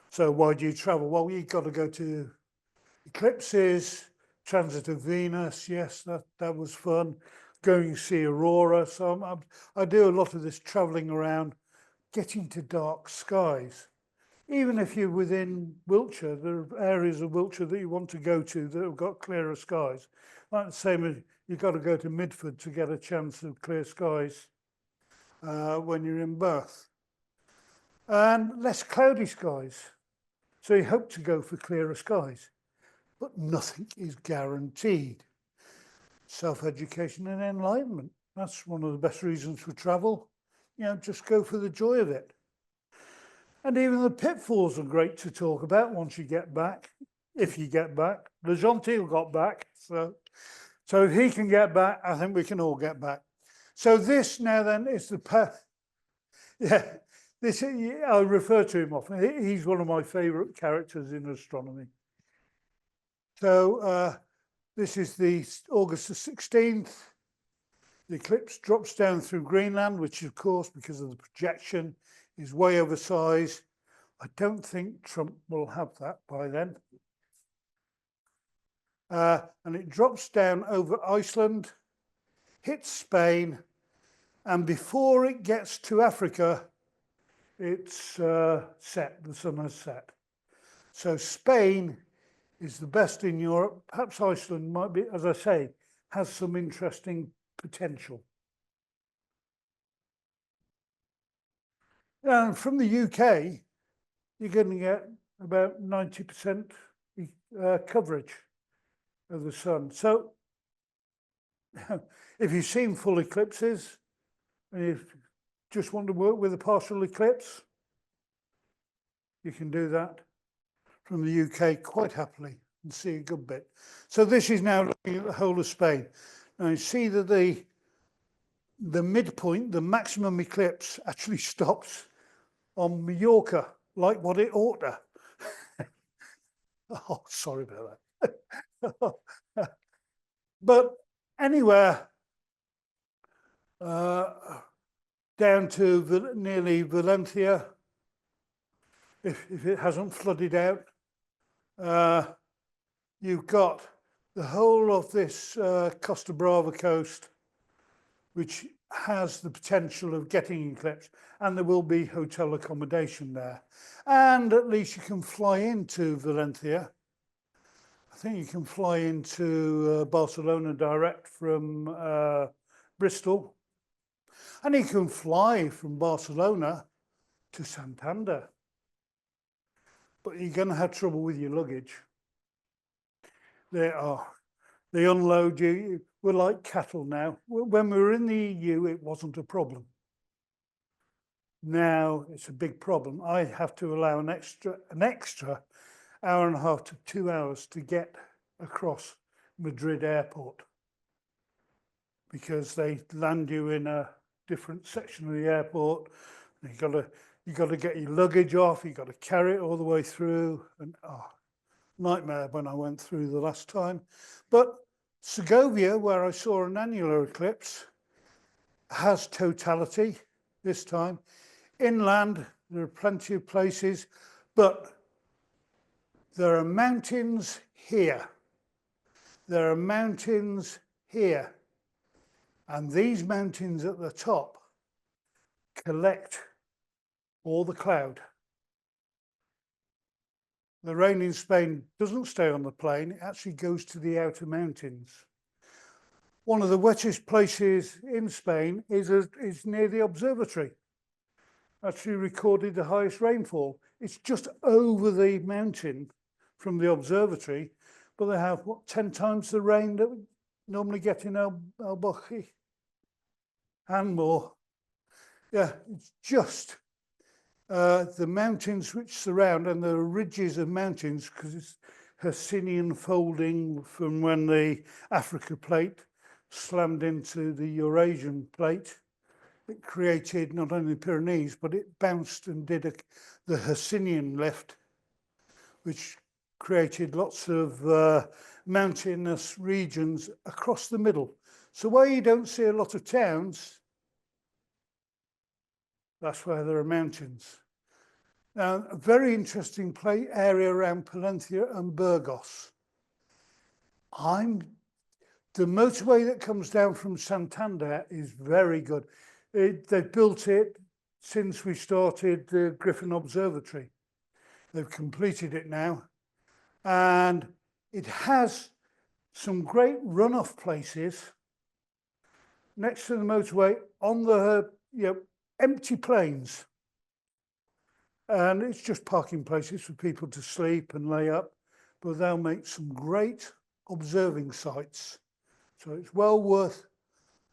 So why do you travel? Well, you've got to go to eclipses, transit of Venus. Yes, that was fun. Going to see aurora. So I do a lot of this traveling around, getting to dark skies. Even if you're within Wiltshire, there are areas of Wiltshire that you want to go to that have got clearer skies. Like the same as you've got to go to Midford to get a chance of clear skies when you're in Bath. And less cloudy skies. So you hope to go for clearer skies. But nothing is guaranteed. Self-education and enlightenment. That's one of the best reasons for travel. Just go for the joy of it. And even the pitfalls are great to talk about once you get back, if you get back. Le Gentil got back, so if he can get back, I think we can all get back. So this now then is the path. Yeah, this I refer to him often. He's one of my favourite characters in astronomy. So this is the August the 16th. The eclipse drops down through Greenland, which of course, because of the projection, is way oversized. I don't think Trump will have that by then. And it drops down over Iceland, hits Spain, and before it gets to Africa, it's set, the sun has set. So Spain is the best in Europe. Perhaps Iceland might be, as I say, has some interesting potential. And from the UK, you're going to get about 90% coverage of the sun. So if you've seen full eclipses and you just want to work with a partial eclipse, you can do that from the UK quite happily and see a good bit. So this is now looking at the whole of Spain. Now you see that the midpoint, the maximum eclipse, actually stops on Mallorca, like what it ought to. Oh, sorry about that. But anywhere down to nearly Valencia, if it hasn't flooded out, you've got the whole of this Costa Brava coast, which has the potential of getting eclipsed, and there will be hotel accommodation there. And at least you can fly into Valencia. I think you can fly into Barcelona direct from Bristol. And you can fly from Barcelona to Santander. But you're going to have trouble with your luggage. They unload you. We're like cattle now. When we were in the EU, it wasn't a problem. Now it's a big problem. I have to allow an extra hour and a half to 2 hours to get across Madrid airport, because they land you in a different section of the airport. You got to get your luggage off. You got to carry it all the way through, and nightmare when I went through the last time. But Segovia, where I saw an annular eclipse, has totality this time. Inland, there are plenty of places, but there are mountains here. There are mountains here. And these mountains at the top collect all the cloud. The rain in Spain doesn't stay on the plain, it actually goes to the outer mountains. One of the wettest places in Spain is near the observatory. Actually recorded the highest rainfall. It's just over the mountain from the observatory, but they have, 10 times the rain that we normally get in Holbeche and more. Yeah, it's just the mountains which surround, and the ridges of mountains, because it's Hercynian folding from when the Africa plate slammed into the Eurasian plate. It created not only the Pyrenees, but it bounced and did the Hercynian lift, which created lots of mountainous regions across the middle. So where you don't see a lot of towns, that's where there are mountains. Now, a very interesting area around Palencia and Burgos. The motorway that comes down from Santander is very good. They've built it since we started the Griffin Observatory. They've completed it now. And it has some great runoff places next to the motorway on the empty plains. And it's just parking places for people to sleep and lay up, but they'll make some great observing sites. So it's well worth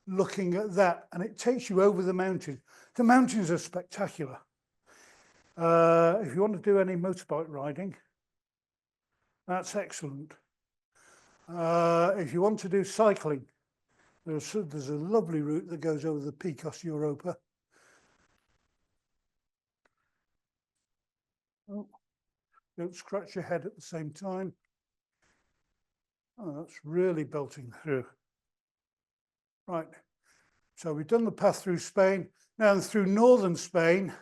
looking at that, and it takes you over the mountains. The mountains are spectacular. If you want to do any motorbike riding, that's excellent. If you want to do cycling, there's a lovely route that goes over the Picos Europa. Oh, don't scratch your head at the same time. Oh, that's really belting through. Right, so we've done the path through Spain. Now through northern Spain,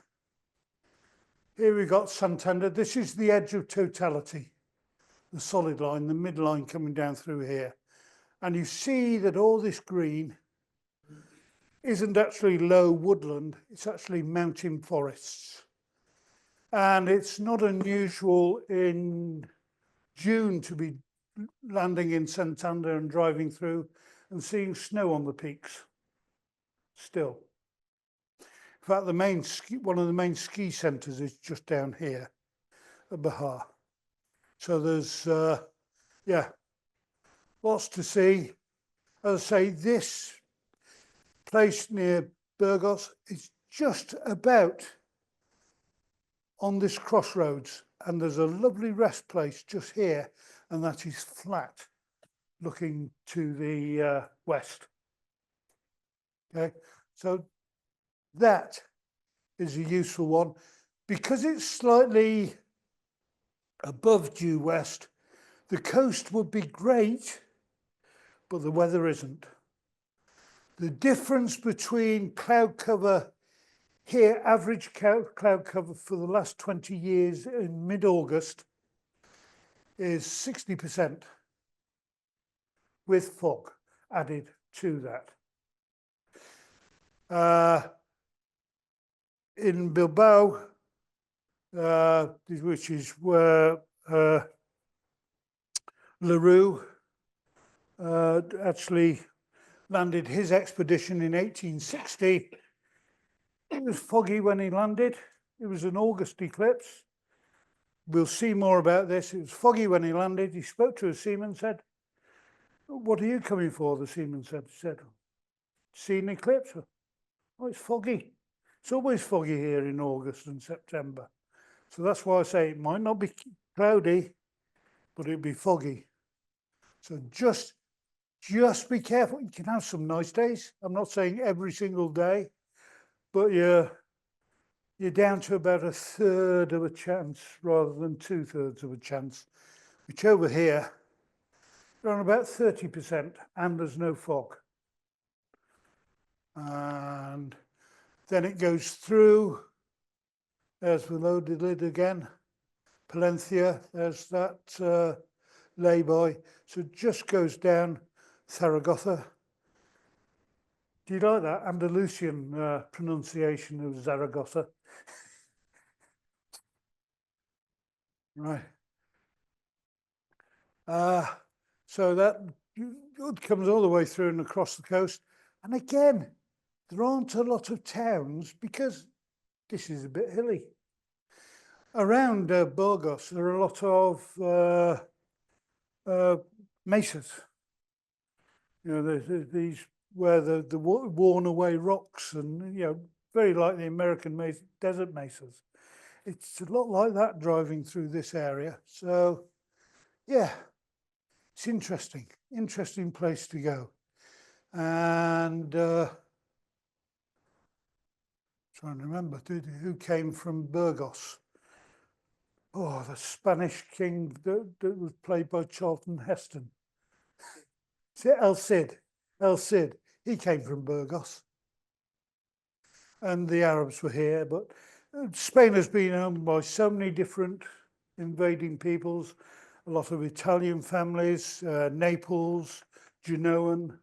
here we've got Santander. This is the edge of totality, the solid line, the midline coming down through here. And you see that all this green isn't actually low woodland, it's actually mountain forests. And it's not unusual in June to be landing in Santander and driving through and seeing snow on the peaks still. In fact, one of the main ski centres is just down here at Bahar. So there's, lots to see. As I say, this place near Burgos is just about on this crossroads, and there's a lovely rest place just here, and that is flat, looking to the west. Okay, so that is a useful one. Because it's slightly above due west, the coast would be great, but the weather isn't. The difference between cloud cover here, average cloud cover for the last 20 years in mid-August is 60%, with fog added to that. In Bilbao, which is where Leroux actually landed his expedition in 1860. It was foggy when he landed. It was an August eclipse. We'll see more about this. It was foggy when he landed. He spoke to a seaman, said, "What are you coming for?" The seaman said, "See an eclipse?" "Oh, it's foggy." It's always foggy here in August and September. So that's why I say it might not be cloudy, but it'll be foggy. So just be careful. You can have some nice days. I'm not saying every single day, but you're down to about a third of a chance rather than 2/3 of a chance, which over here, you're on about 30% and there's no fog. And then it goes through, there's the loaded lid again, Palencia, there's that lay-by, so it just goes down Zaragoza. Do you like that Andalusian pronunciation of Zaragoza? Right. So that comes all the way through and across the coast. And again, there aren't a lot of towns because this is a bit hilly. Around Burgos, there are a lot of mesas. You know, there's these where the worn away rocks and, you know, very like the American desert mesas. It's a lot like that driving through this area. So, yeah, it's interesting place to go. And trying to remember who came from Burgos. Oh, the Spanish king that was played by Charlton Heston. El Cid. He came from Burgos. And the Arabs were here, but Spain has been owned by so many different invading peoples, a lot of Italian families, Naples, Genoan,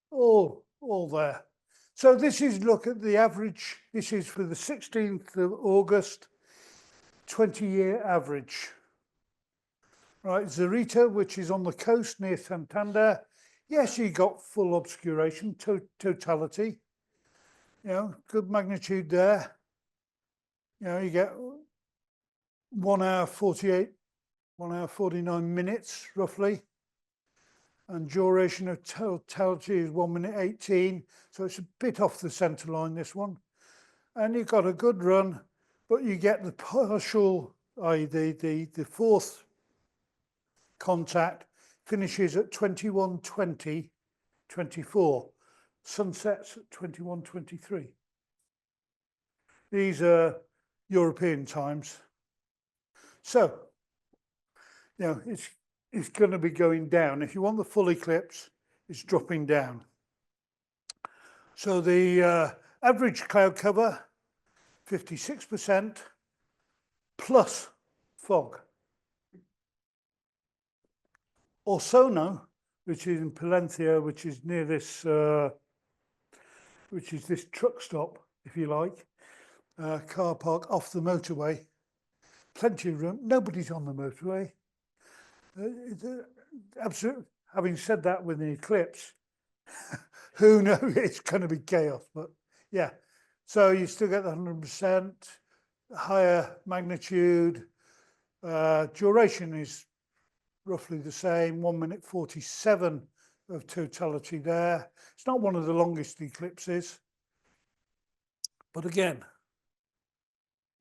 all there. So this is, look at the average, this is for the 16th of August, 20-year average. Right, Zarita, which is on the coast near Santander, yes, you got full obscuration, totality, you know, good magnitude there. You know, you get 1 hour 48, 1 hour 49 minutes roughly. And duration of totality is 1 minute 18. So it's a bit off the centre line, this one. And you've got a good run, but you get the partial, i.e. the fourth contact finishes at 21:20:24. Sunsets at 21:23. These are European times. So, you know, it's going to be going down. If you want the full eclipse, it's dropping down. So the average cloud cover, 56% plus fog. Orsono, which is in Palencia, which is near this, which is this truck stop, if you like, car park off the motorway. Plenty of room. Nobody's on the motorway. Absolutely. Having said that, with the eclipse, who knows? It's going to be chaos. But yeah, so you still get the 100%, higher magnitude. Duration is roughly the same, 1 minute 47 of totality there. It's not one of the longest eclipses. But again,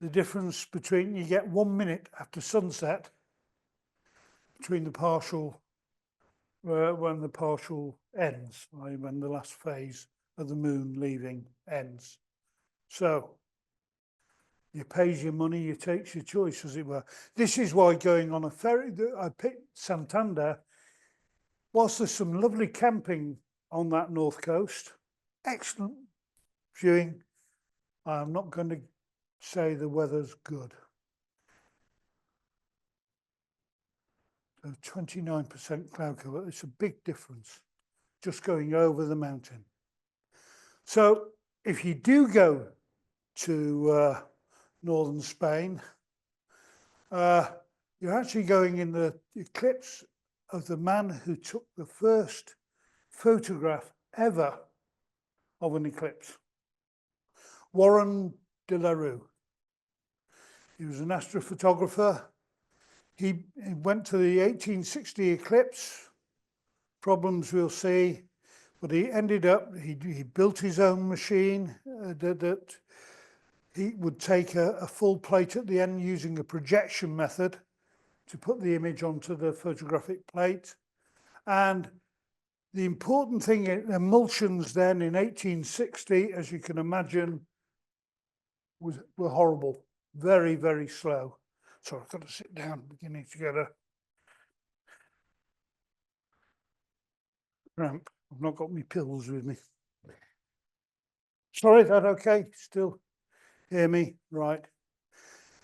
the difference between, you get 1 minute after sunset between the partial, when the partial ends, when the last phase of the moon leaving ends. So you pays your money, you takes your choice, as it were. This is why going on a ferry, I picked Santander, whilst there's some lovely camping on that north coast, excellent viewing, I'm not going to say the weather's good. So 29% cloud cover, it's a big difference, just going over the mountain. So if you do go to northern Spain, you're actually going in the eclipse of the man who took the first photograph ever of an eclipse, Warren de la Rue. He was an astrophotographer. He went to the 1860 eclipse, problems we'll see, but he ended up, he built his own machine that he would take a full plate at the end using a projection method to put the image onto the photographic plate. And the important thing, emulsions then in 1860, as you can imagine, were horrible, very, very slow. So I've got to sit down, beginning to get a cramp. I've not got my pills with me. Sorry, is that okay? Still hear me? Right.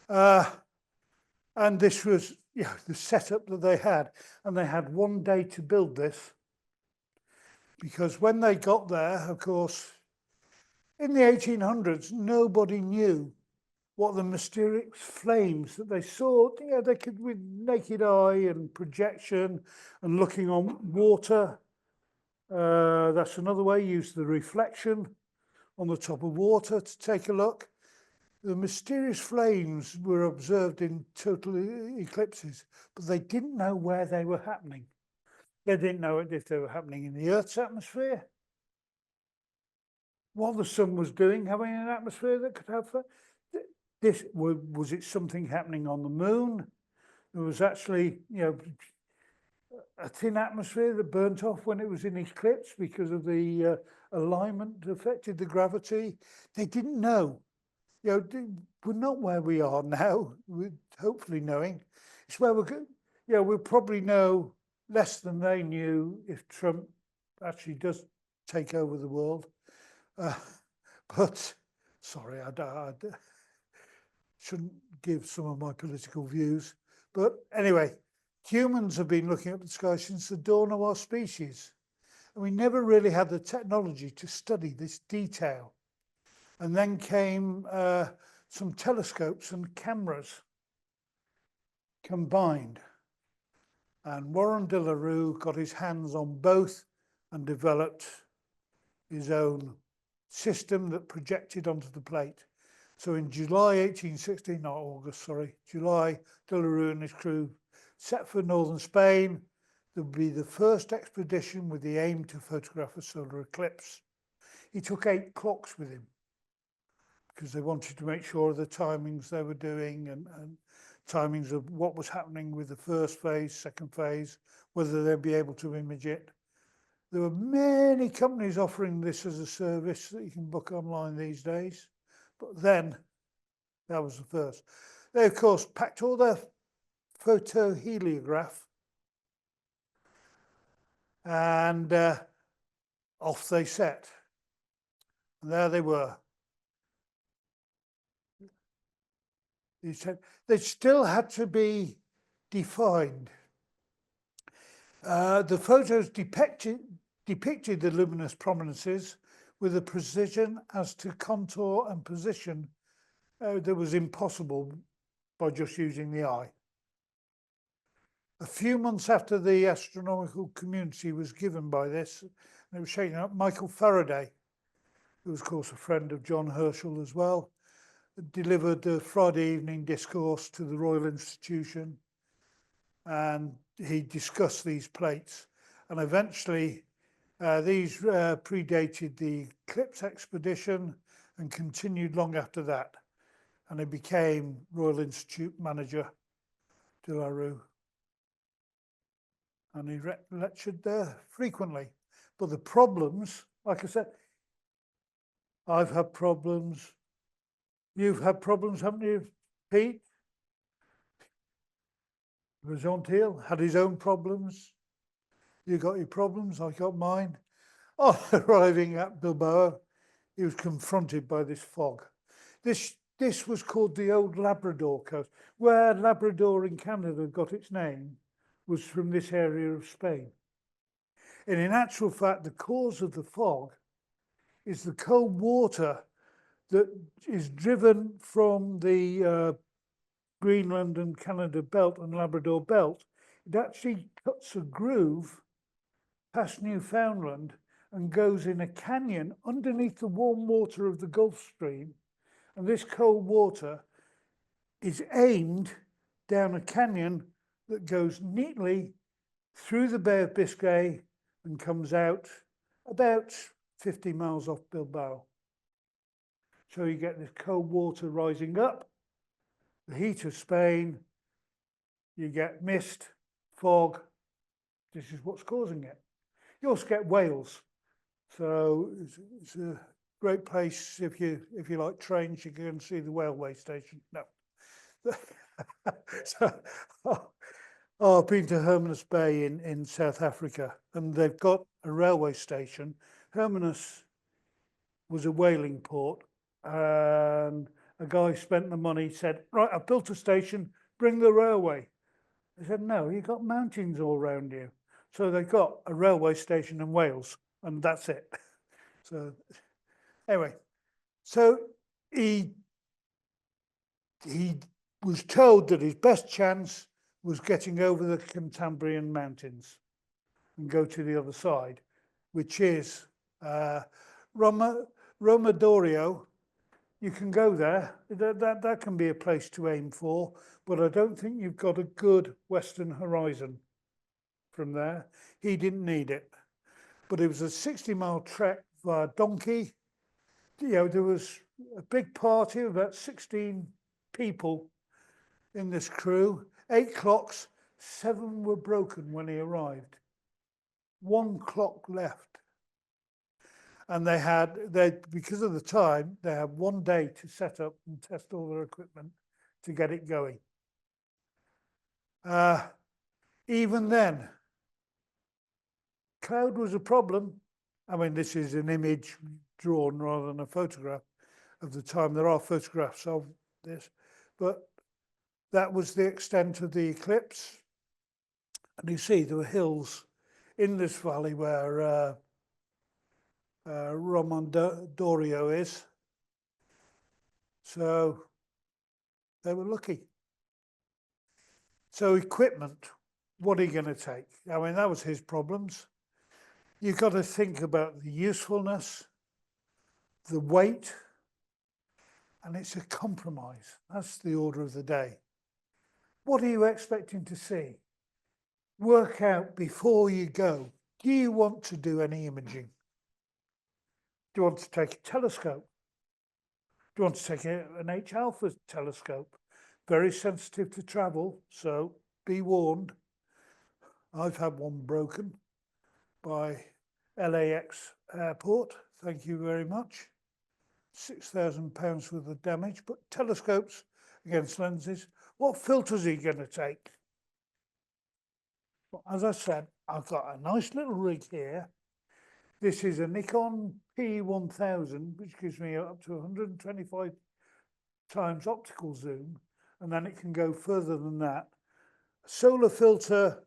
And this was the setup that they had. And they had one day to build this. Because when they got there, of course, in the 1800s, nobody knew what the mysterious flames that they saw, they could with naked eye and projection and looking on water. That's another way, use the reflection on the top of water to take a look. The mysterious flames were observed in total eclipses, but they didn't know where they were happening. They didn't know if they were happening in the Earth's atmosphere, what the sun was doing, having an atmosphere that could have this. Was it something happening on the moon? There was actually, a thin atmosphere that burnt off when it was in eclipse because of the alignment that affected the gravity. They didn't know. We're not where we are now. We're hopefully knowing. It's where we're good. We'll probably know less than they knew if Trump actually does take over the world. But sorry, I shouldn't give some of my political views. But anyway, humans have been looking at the sky since the dawn of our species. And we never really had the technology to study this detail. And then came some telescopes and cameras combined. And Warren de la Rue got his hands on both and developed his own system that projected onto the plate. So in July 1816, not August, sorry, July, de la Rue and his crew set for northern Spain. There would be the first expedition with the aim to photograph a solar eclipse. He took 8 clocks with him because they wanted to make sure of the timings they were doing and timings of what was happening with the first phase, second phase, whether they'd be able to image it. There were many companies offering this as a service that you can book online these days. But then, that was the first. They, of course, packed all their photoheliograph and off they set. And there they were. They still had to be defined. The photos depicted the luminous prominences with a precision as to contour and position that was impossible by just using the eye. A few months after the astronomical community was given by this, and it was shaken up, Michael Faraday, who was of course a friend of John Herschel as well, delivered the Friday evening discourse to the Royal Institution, and he discussed these plates. And eventually these predated the Eclipse expedition and continued long after that. And he became Royal Institute manager, de la Rue. And he lectured there frequently. But the problems, like I said, I've had problems. You've had problems, haven't you, Pete? Gentile had his own problems. You got your problems, I got mine. On arriving at Bilbao, he was confronted by this fog. This was called the Old Labrador Coast, where Labrador in Canada got its name, was from this area of Spain. And in actual fact, the cause of the fog is the cold water that is driven from the Greenland and Canada belt and Labrador belt. It actually cuts a groove past Newfoundland and goes in a canyon underneath the warm water of the Gulf Stream. And this cold water is aimed down a canyon that goes neatly through the Bay of Biscay and comes out about 50 miles off Bilbao. So you get this cold water rising up, the heat of Spain, you get mist, fog. This is what's causing it. You also get Wales. So it's a great place if you like trains, you can see the railway station. No. So, I've been to Hermanus Bay in South Africa, and they've got a railway station. Hermanus was a whaling port, and a guy spent the money, said, right, I've built a station, bring the railway. They said, no, you've got mountains all around you. So they've got a railway station in Wales, and that's it. So anyway, so he was told that his best chance was getting over the Cantabrian Mountains and go to the other side, which is Roma d'Orio. You can go there. That can be a place to aim for, but I don't think you've got a good western horizon from there. He didn't need it, but it was a 60-mile trek via donkey. You know, there was a big party of about 16 people in this crew. 8 clocks, 7 were broken when he arrived. 1 clock left. And because of the time, they had 1 day to set up and test all their equipment to get it going. Even then, cloud was a problem. I mean, this is an image drawn rather than a photograph of the time. There are photographs of this, but that was the extent of the eclipse. And you see there were hills in this valley where Dorio is. So they were lucky. So equipment, what are you going to take? I mean, that was his problems. You've got to think about the usefulness, the weight, and it's a compromise. That's the order of the day. What are you expecting to see? Work out before you go. Do you want to do any imaging? Do you want to take a telescope? Do you want to take an H-alpha telescope? Very sensitive to travel, so be warned. I've had one broken by LAX airport. Thank you very much. £6,000 worth of damage, but telescopes against lenses. What filters are you going to take? Well, as I said, I've got a nice little rig here. This is a Nikon P1000, which gives me up to 125 times optical zoom, and then it can go further than that. Solar filter,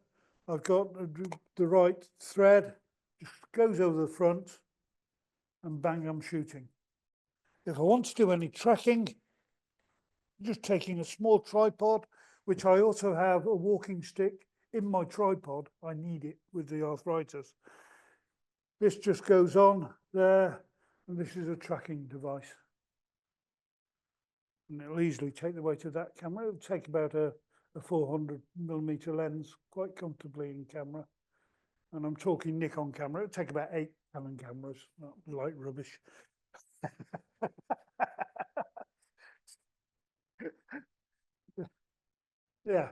I've got the right thread, just goes over the front, and bang, I'm shooting. If I want to do any tracking, just taking a small tripod, which I also have a walking stick in my tripod. I need it with the arthritis. This just goes on there, and this is a tracking device. And it'll easily take the weight of that camera. It'll take about a 400mm lens quite comfortably in camera. And I'm talking Nikon camera. It'll take about 8 Canon cameras, not like rubbish. Yeah.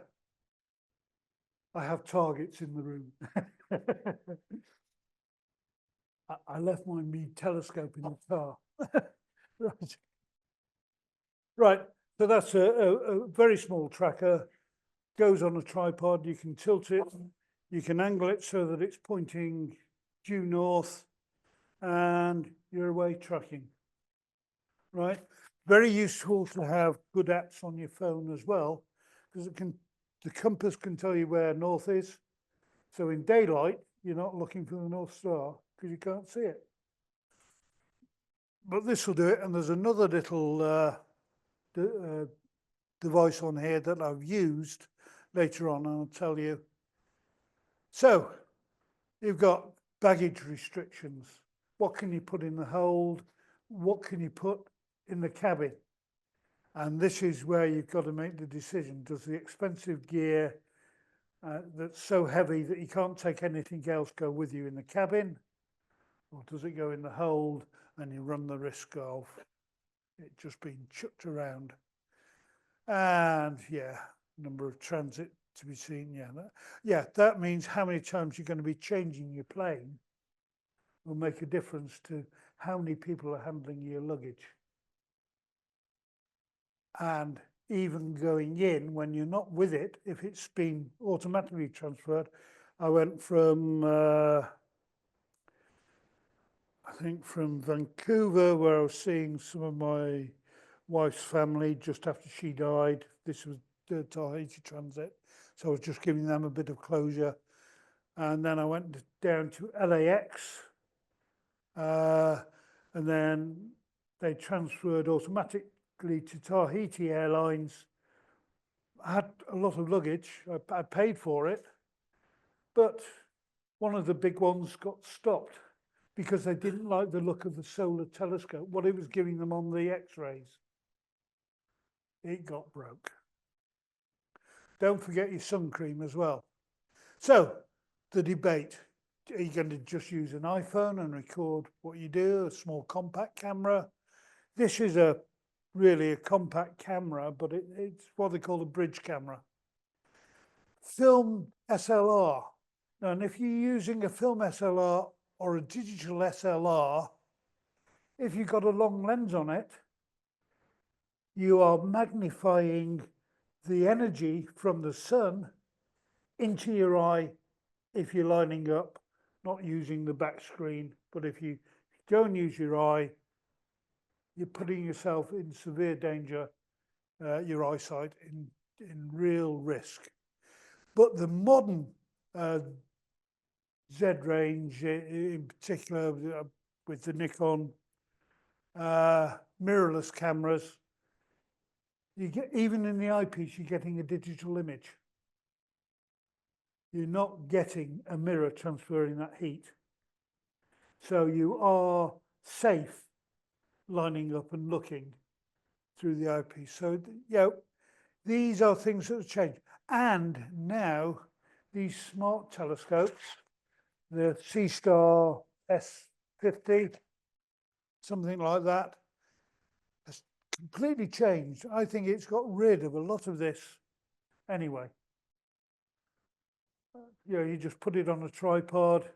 I have targets in the room. I left my Meade telescope in the car. Right. Right, so that's a very small tracker, goes on a tripod. You can tilt it, you can angle it so that it's pointing due north, and you're away tracking. Right, very useful to have good apps on your phone as well, because the compass can tell you where north is. So in daylight, you're not looking for the North Star because you can't see it. But this will do it, and there's another little device on here that I've used later on, and I'll tell you. So you've got baggage restrictions. What can you put in the hold? What can you put in the cabin? And this is where you've got to make the decision. Does the expensive gear that's so heavy that you can't take anything else go with you in the cabin? Or does it go in the hold and you run the risk of it just being chucked around? And yeah, number of transit to be seen. That means how many times you're going to be changing your plane will make a difference to how many people are handling your luggage. And even going in when you're not with it, if it's been automatically transferred, I went from, I think from Vancouver, where I was seeing some of my wife's family just after she died. This was the Tahiti transit. So I was just giving them a bit of closure. And then I went down to LAX. And then they transferred automatically to Tahiti Airlines. I had a lot of luggage. I paid for it. But one of the big ones got stopped because they didn't like the look of the solar telescope, what it was giving them on the X-rays. It got broke. Don't forget your sun cream as well. So, the debate. Are you going to just use an iPhone and record what you do, a small compact camera? This is really a compact camera, but it's what they call a bridge camera. Film SLR. And if you're using a film SLR or a digital SLR, if you've got a long lens on it, you are magnifying the energy from the sun into your eye if you're lining up, not using the back screen. But if you don't use your eye, you're putting yourself in severe danger, your eyesight in real risk. But the modern Z range, in particular with the Nikon mirrorless cameras, you get, even in the eyepiece, you're getting a digital image. You're not getting a mirror transferring that heat. So you are safe lining up and looking through the eyepiece. So, these are things that have changed. And now these smart telescopes, the C-Star S50, something like that, has completely changed. I think it's got rid of a lot of this anyway. You just put it on a tripod,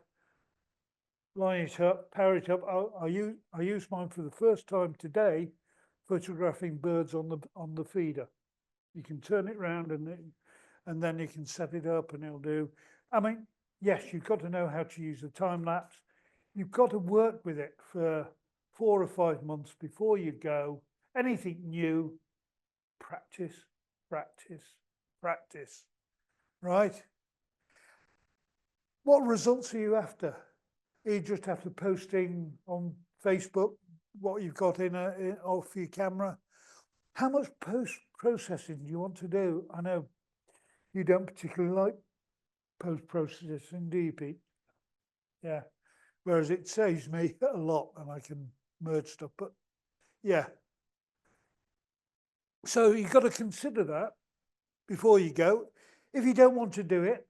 line it up, power it up. I used mine for the first time today, photographing birds on the feeder. You can turn it round and then you can set it up and it'll do. I mean, yes, you've got to know how to use the time lapse. You've got to work with it for 4 or 5 months before you go. Anything new, practice, practice, practice, right? What results are you after? You just after posting on Facebook what you've got off your camera. How much post-processing do you want to do? I know you don't particularly like post-processing, do you, Pete? Yeah. Whereas it saves me a lot and I can merge stuff, but yeah. So you've got to consider that before you go. If you don't want to do it,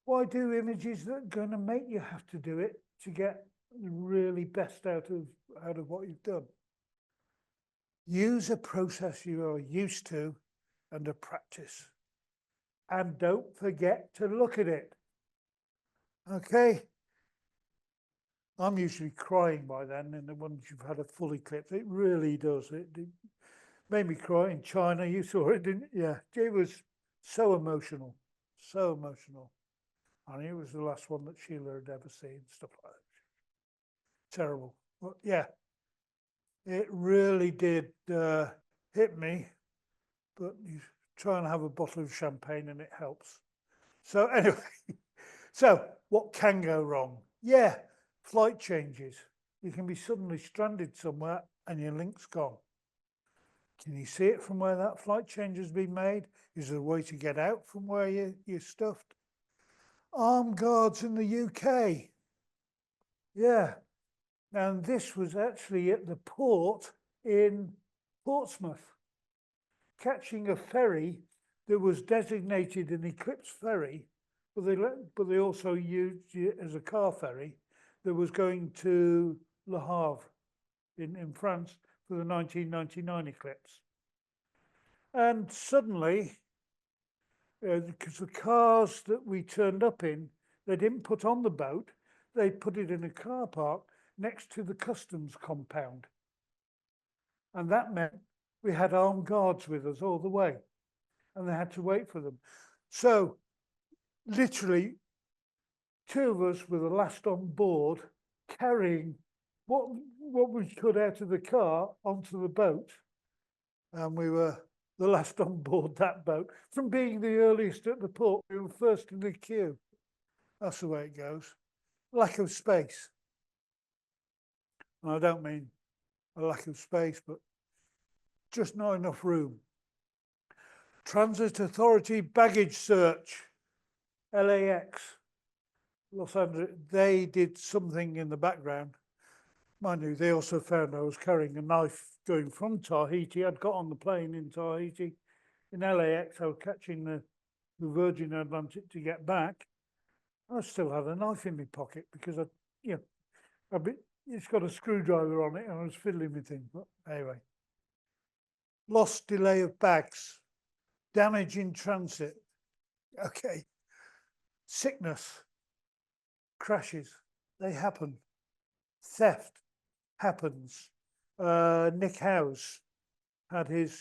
why do images that are going to make you have to do it to get the really best out of what you've done? Use a process you are used to and a practice. And don't forget to look at it. Okay? I'm usually crying by then, and once you've had a full eclipse, it really does. It made me cry in China. You saw it, didn't you? Yeah, it was so emotional, so emotional. And it was the last one that Sheila had ever seen, stuff like that. Terrible. But yeah, it really did hit me. But you try and have a bottle of champagne and it helps. So anyway, so what can go wrong? Yeah, flight changes. You can be suddenly stranded somewhere and your link's gone. Can you see it from where that flight change has been made? Is there a way to get out from where you're stuffed? Armed guards in the UK. Yeah. And this was actually at the port in Portsmouth, catching a ferry that was designated an Eclipse ferry, but they also used it as a car ferry that was going to Le Havre in France for the 1999 eclipse. And suddenly, because the cars that we turned up in, they didn't put on the boat, they put it in a car park. next to the customs compound. And that meant we had armed guards with us all the way, and they had to wait for them. So literally 2 of us were the last on board, carrying what we could out of the car onto the boat. And we were the last on board that boat. From being the earliest at the port, we were first in the queue. That's the way it goes. Lack of space. And I don't mean a lack of space, but just not enough room. Transit Authority baggage search, LAX, Los Angeles. They did something in the background. Mind you, they also found I was carrying a knife going from Tahiti. I'd got on the plane in Tahiti. In LAX, I was catching the Virgin Atlantic to get back. I still had a knife in my pocket because it's got a screwdriver on it and I was fiddling with things. But anyway, lost, delay of bags, damage in transit. Okay, sickness, crashes, they happen. Theft happens. Nick House had his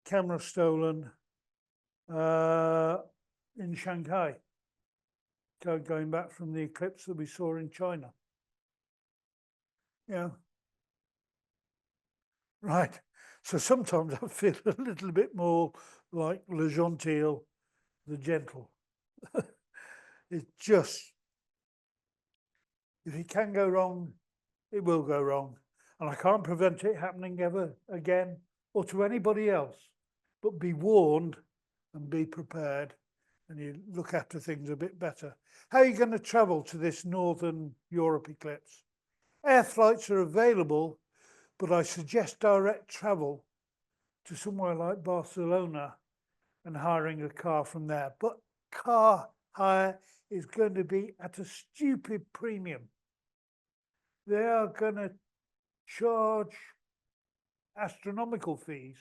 camera stolen in Shanghai, going back from the eclipse that we saw in China. Yeah. Right. So sometimes I feel a little bit more like Le Gentil, the gentle. It's just, if it can go wrong, it will go wrong. And I can't prevent it happening ever again or to anybody else. But be warned and be prepared, and you look after things a bit better. How are you going to travel to this Northern Europe eclipse? Air flights are available, but I suggest direct travel to somewhere like Barcelona and hiring a car from there. But car hire is going to be at a stupid premium. They are going to charge astronomical fees,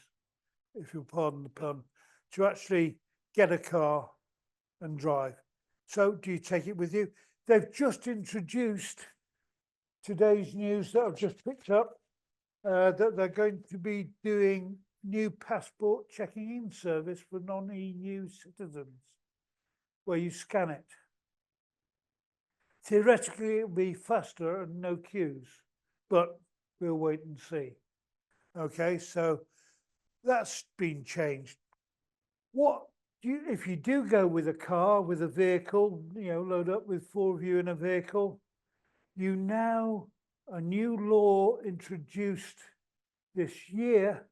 if you'll pardon the pun, to actually get a car and drive. So do you take it with you? They've just introduced today's news that I've just picked up, that they're going to be doing new passport checking in service for non-EU citizens, where you scan it. Theoretically, it'll be faster and no queues, but we'll wait and see. Okay, so that's been changed. What do you, if you do go with a car, with a vehicle, load up with 4 of you in a vehicle, a new law introduced this year,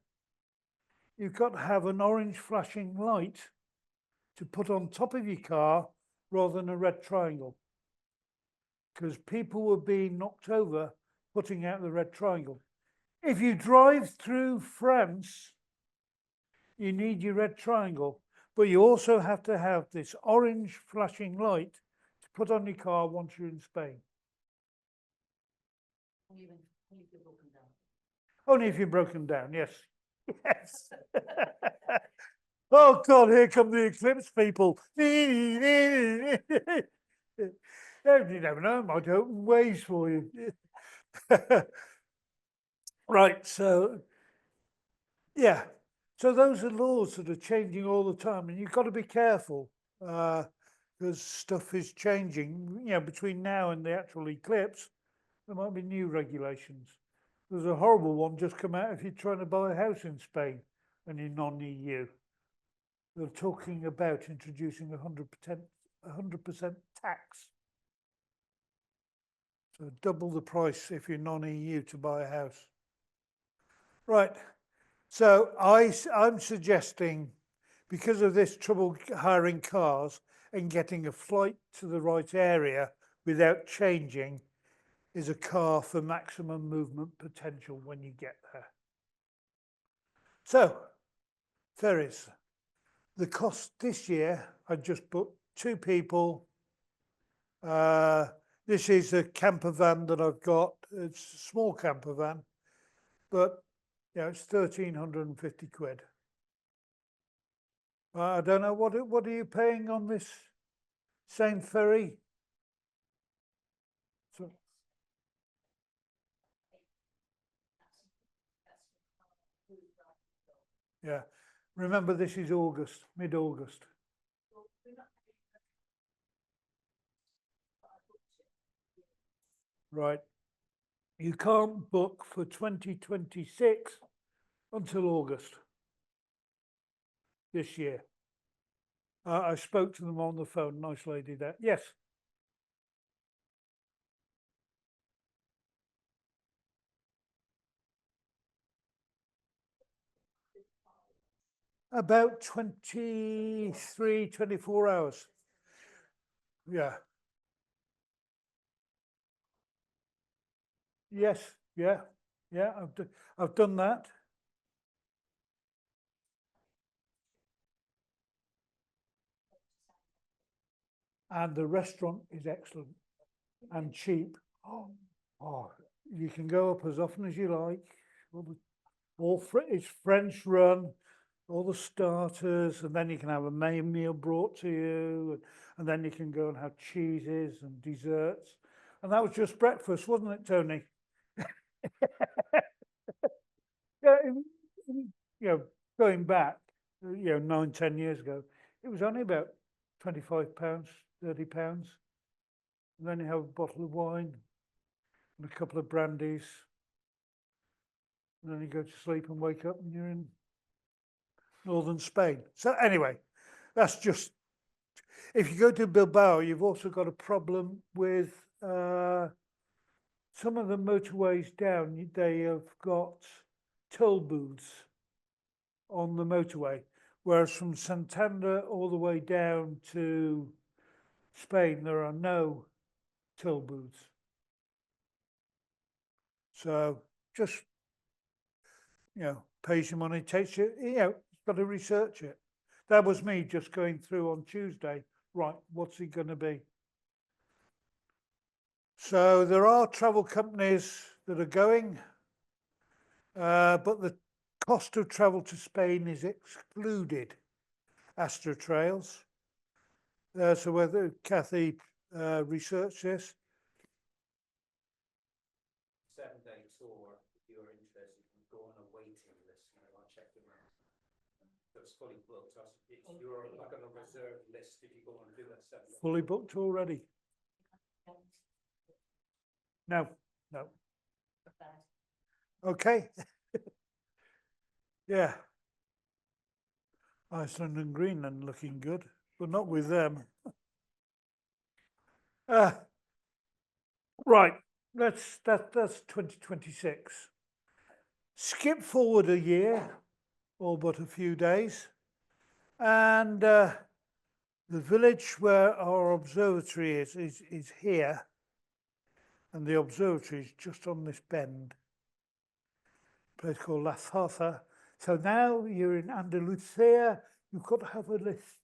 you've got to have an orange flashing light to put on top of your car rather than a red triangle, because people were being knocked over putting out the red triangle. If you drive through France, you need your red triangle, but you also have to have this orange flashing light to put on your car once you're in Spain. Only if you're broken down, yes. Yes. Oh God, here come the eclipse people. You never know, might open ways for you. Right, so yeah. So those are laws that are changing all the time, and you've got to be careful because stuff is changing. Between now and the actual eclipse, there might be new regulations. There's a horrible one just come out if you're trying to buy a house in Spain and you're non-EU. They're talking about introducing 100% tax. So double the price if you're non-EU to buy a house. Right. So I'm suggesting, because of this trouble hiring cars and getting a flight to the right area without changing, is a car for maximum movement potential when you get there. So, ferries. The cost this year, I just booked 2 people. This is a camper van that I've got. It's a small camper van, but it's 1,350 quid. I don't know, what are you paying on this same ferry? So, Yeah. Remember, this is August, mid-August. Well, we're not having a- but I booked it. Right. You can't book for 2026 until August this year. I spoke to them on the phone. Nice lady there. Yes. About 23, 24 hours. Yeah. Yes. Yeah. Yeah. I've done that. And the restaurant is excellent and cheap. Oh, you can go up as often as you like. It's French run, all the starters, and then you can have a main meal brought to you, and then you can go and have cheeses and desserts. And that was just breakfast, wasn't it, Tony? Yeah, you know, going back, 9, 10 years ago, it was only about £25, £30. And then you have a bottle of wine and a couple of brandies. And then you go to sleep and wake up and you're in northern Spain. So anyway, that's just, if you go to Bilbao, you've also got a problem with some of the motorways down, they have got toll booths on the motorway, whereas from Santander all the way down to Spain, there are no toll booths. So just, pays your money, takes you, got to research it. That was me just going through on Tuesday. Right, what's it going to be? So there are travel companies that are going, but the cost of travel to Spain is excluded Astro Trails. So whether Kathy researched this. 7-day tour, if you're interested, you can go on a waiting list now. I checked them out. So it's fully booked. You're like on a reserved list if you go on and do that 7 day. Fully booked already? No. Okay. Yeah. Iceland and Greenland looking good, but not with them. Right, that's 2026. Skip forward a year, all but a few days, and the village where our observatory is here, and the observatory is just on this bend, a place called La Zarza. So now you're in Andalusia, you've got to have a list.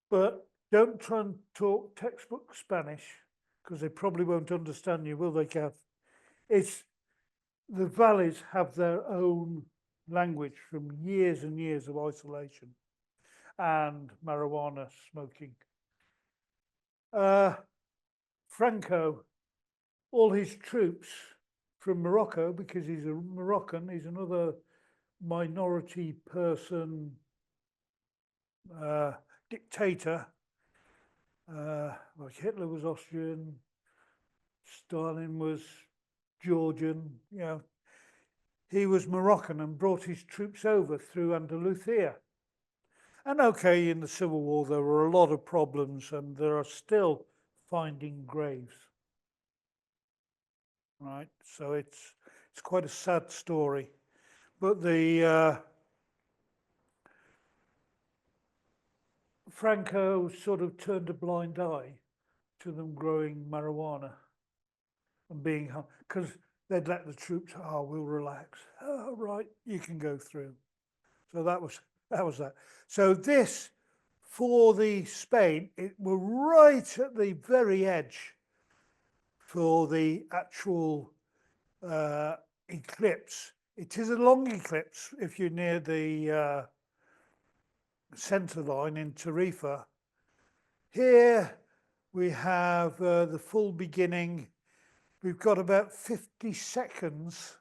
But don't try and talk textbook Spanish, because they probably won't understand you, will they, Kath? The valleys have their own language from years and years of isolation and marijuana smoking. Franco, all his troops from Morocco, because he's a Moroccan, he's another minority person, dictator. Like Hitler was Austrian, Stalin was Georgian, he was Moroccan and brought his troops over through Andalusia. And okay, in the Civil War, there were a lot of problems and there are still finding graves. Right, so it's quite a sad story. But the Franco sort of turned a blind eye to them growing marijuana and being, because they'd let the troops, we'll relax. Oh, right, you can go through. So that was that. So this, for the Spain, it were right at the very edge for the actual eclipse. It is a long eclipse if you're near the centre line in Tarifa. Here we have the full beginning. We've got about 50 seconds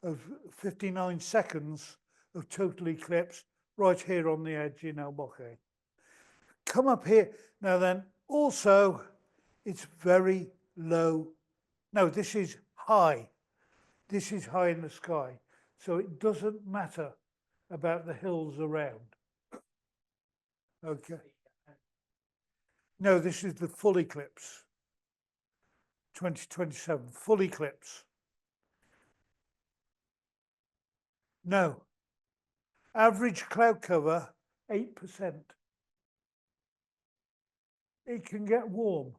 of 59 seconds of total eclipse right here on the edge in Holbeche. Come up here. Now then, also, it's very low. No, this is high. This is high in the sky. So it doesn't matter about the hills around. Okay. No, this is the full eclipse. 2027, full eclipse. No. Average cloud cover, 8%. It can get warm.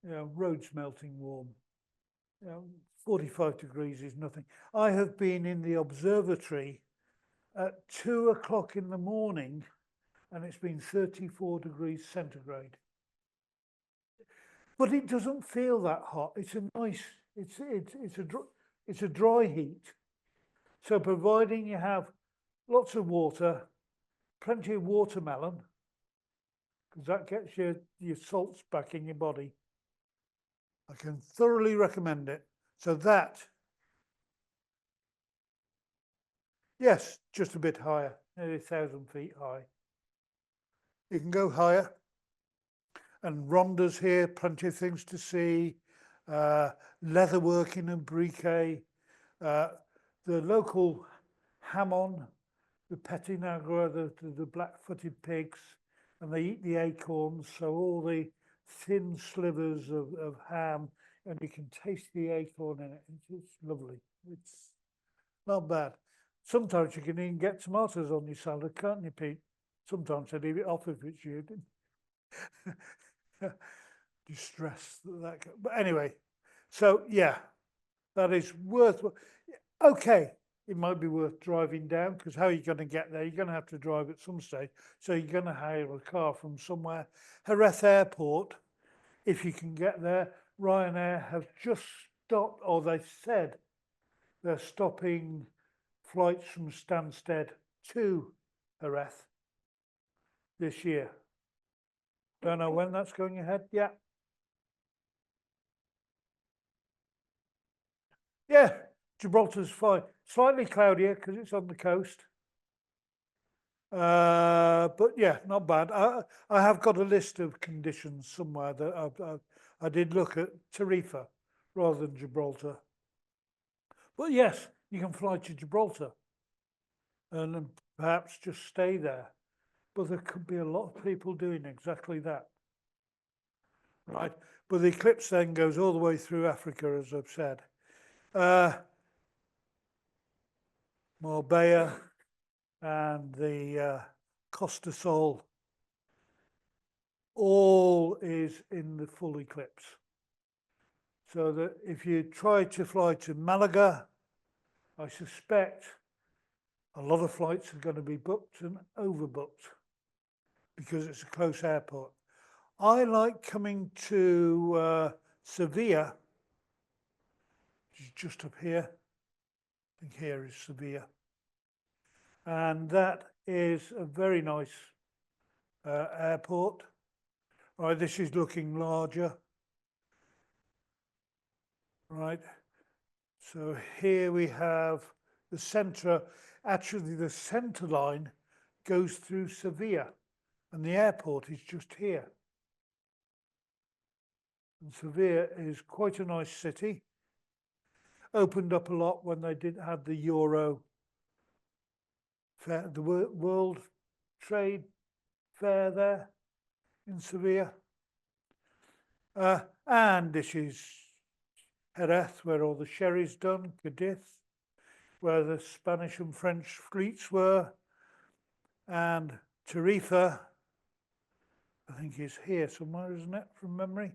You know, roads melting warm. You know, 45 degrees is nothing. I have been in the observatory at 2 o'clock in the morning and it's been 34 degrees centigrade. But it doesn't feel that hot. It's a nice, it's a dry heat. So providing you have lots of water, plenty of watermelon, because that gets your salts back in your body. I can thoroughly recommend it. So that, yes, just a bit higher, nearly 1,000 feet high. You can go higher. And Rhonda's here, plenty of things to see. Leatherworking and briquet. The local Hamon, the Petinagra, the black-footed pigs, and they eat the acorns, so all the thin slivers of ham, and you can taste the acorn in it. It's lovely. It's not bad. Sometimes you can even get tomatoes on your salad, can't you, Pete? Sometimes I leave it off if it's you. Distress that. But anyway, so yeah, that is worth. Okay, it might be worth driving down, because how are you going to get there? You're going to have to drive at some stage. So you're going to hire a car from somewhere. Jerez Airport, if you can get there. Ryanair have just stopped, or they said they're stopping flights from Stansted to Jerez this year. Don't know when that's going ahead. Yeah. Yeah, Gibraltar's fine. Slightly cloudier because it's on the coast. But yeah, not bad. I have got a list of conditions somewhere that I did look at Tarifa rather than Gibraltar. But yes, you can fly to Gibraltar and then perhaps just stay there. But there could be a lot of people doing exactly that. Right. But the eclipse then goes all the way through Africa, as I've said. Marbella and the Costa Sol, all is in the full eclipse. So that if you try to fly to Malaga, I suspect a lot of flights are going to be booked and overbooked because it's a close airport. I like coming to Sevilla, which is just up here. I think here is Sevilla. And that is a very nice airport. Right, this is looking larger. Right, so here we have the centre. Actually, the centre line goes through Sevilla, and the airport is just here. And Sevilla is quite a nice city. Opened up a lot when they did have the Euro fair, the World Trade Fair there in Sevilla. And this is Jerez, where all the sherry's done, Cadiz, where the Spanish and French fleets were, and Tarifa, I think is here somewhere, isn't it, from memory?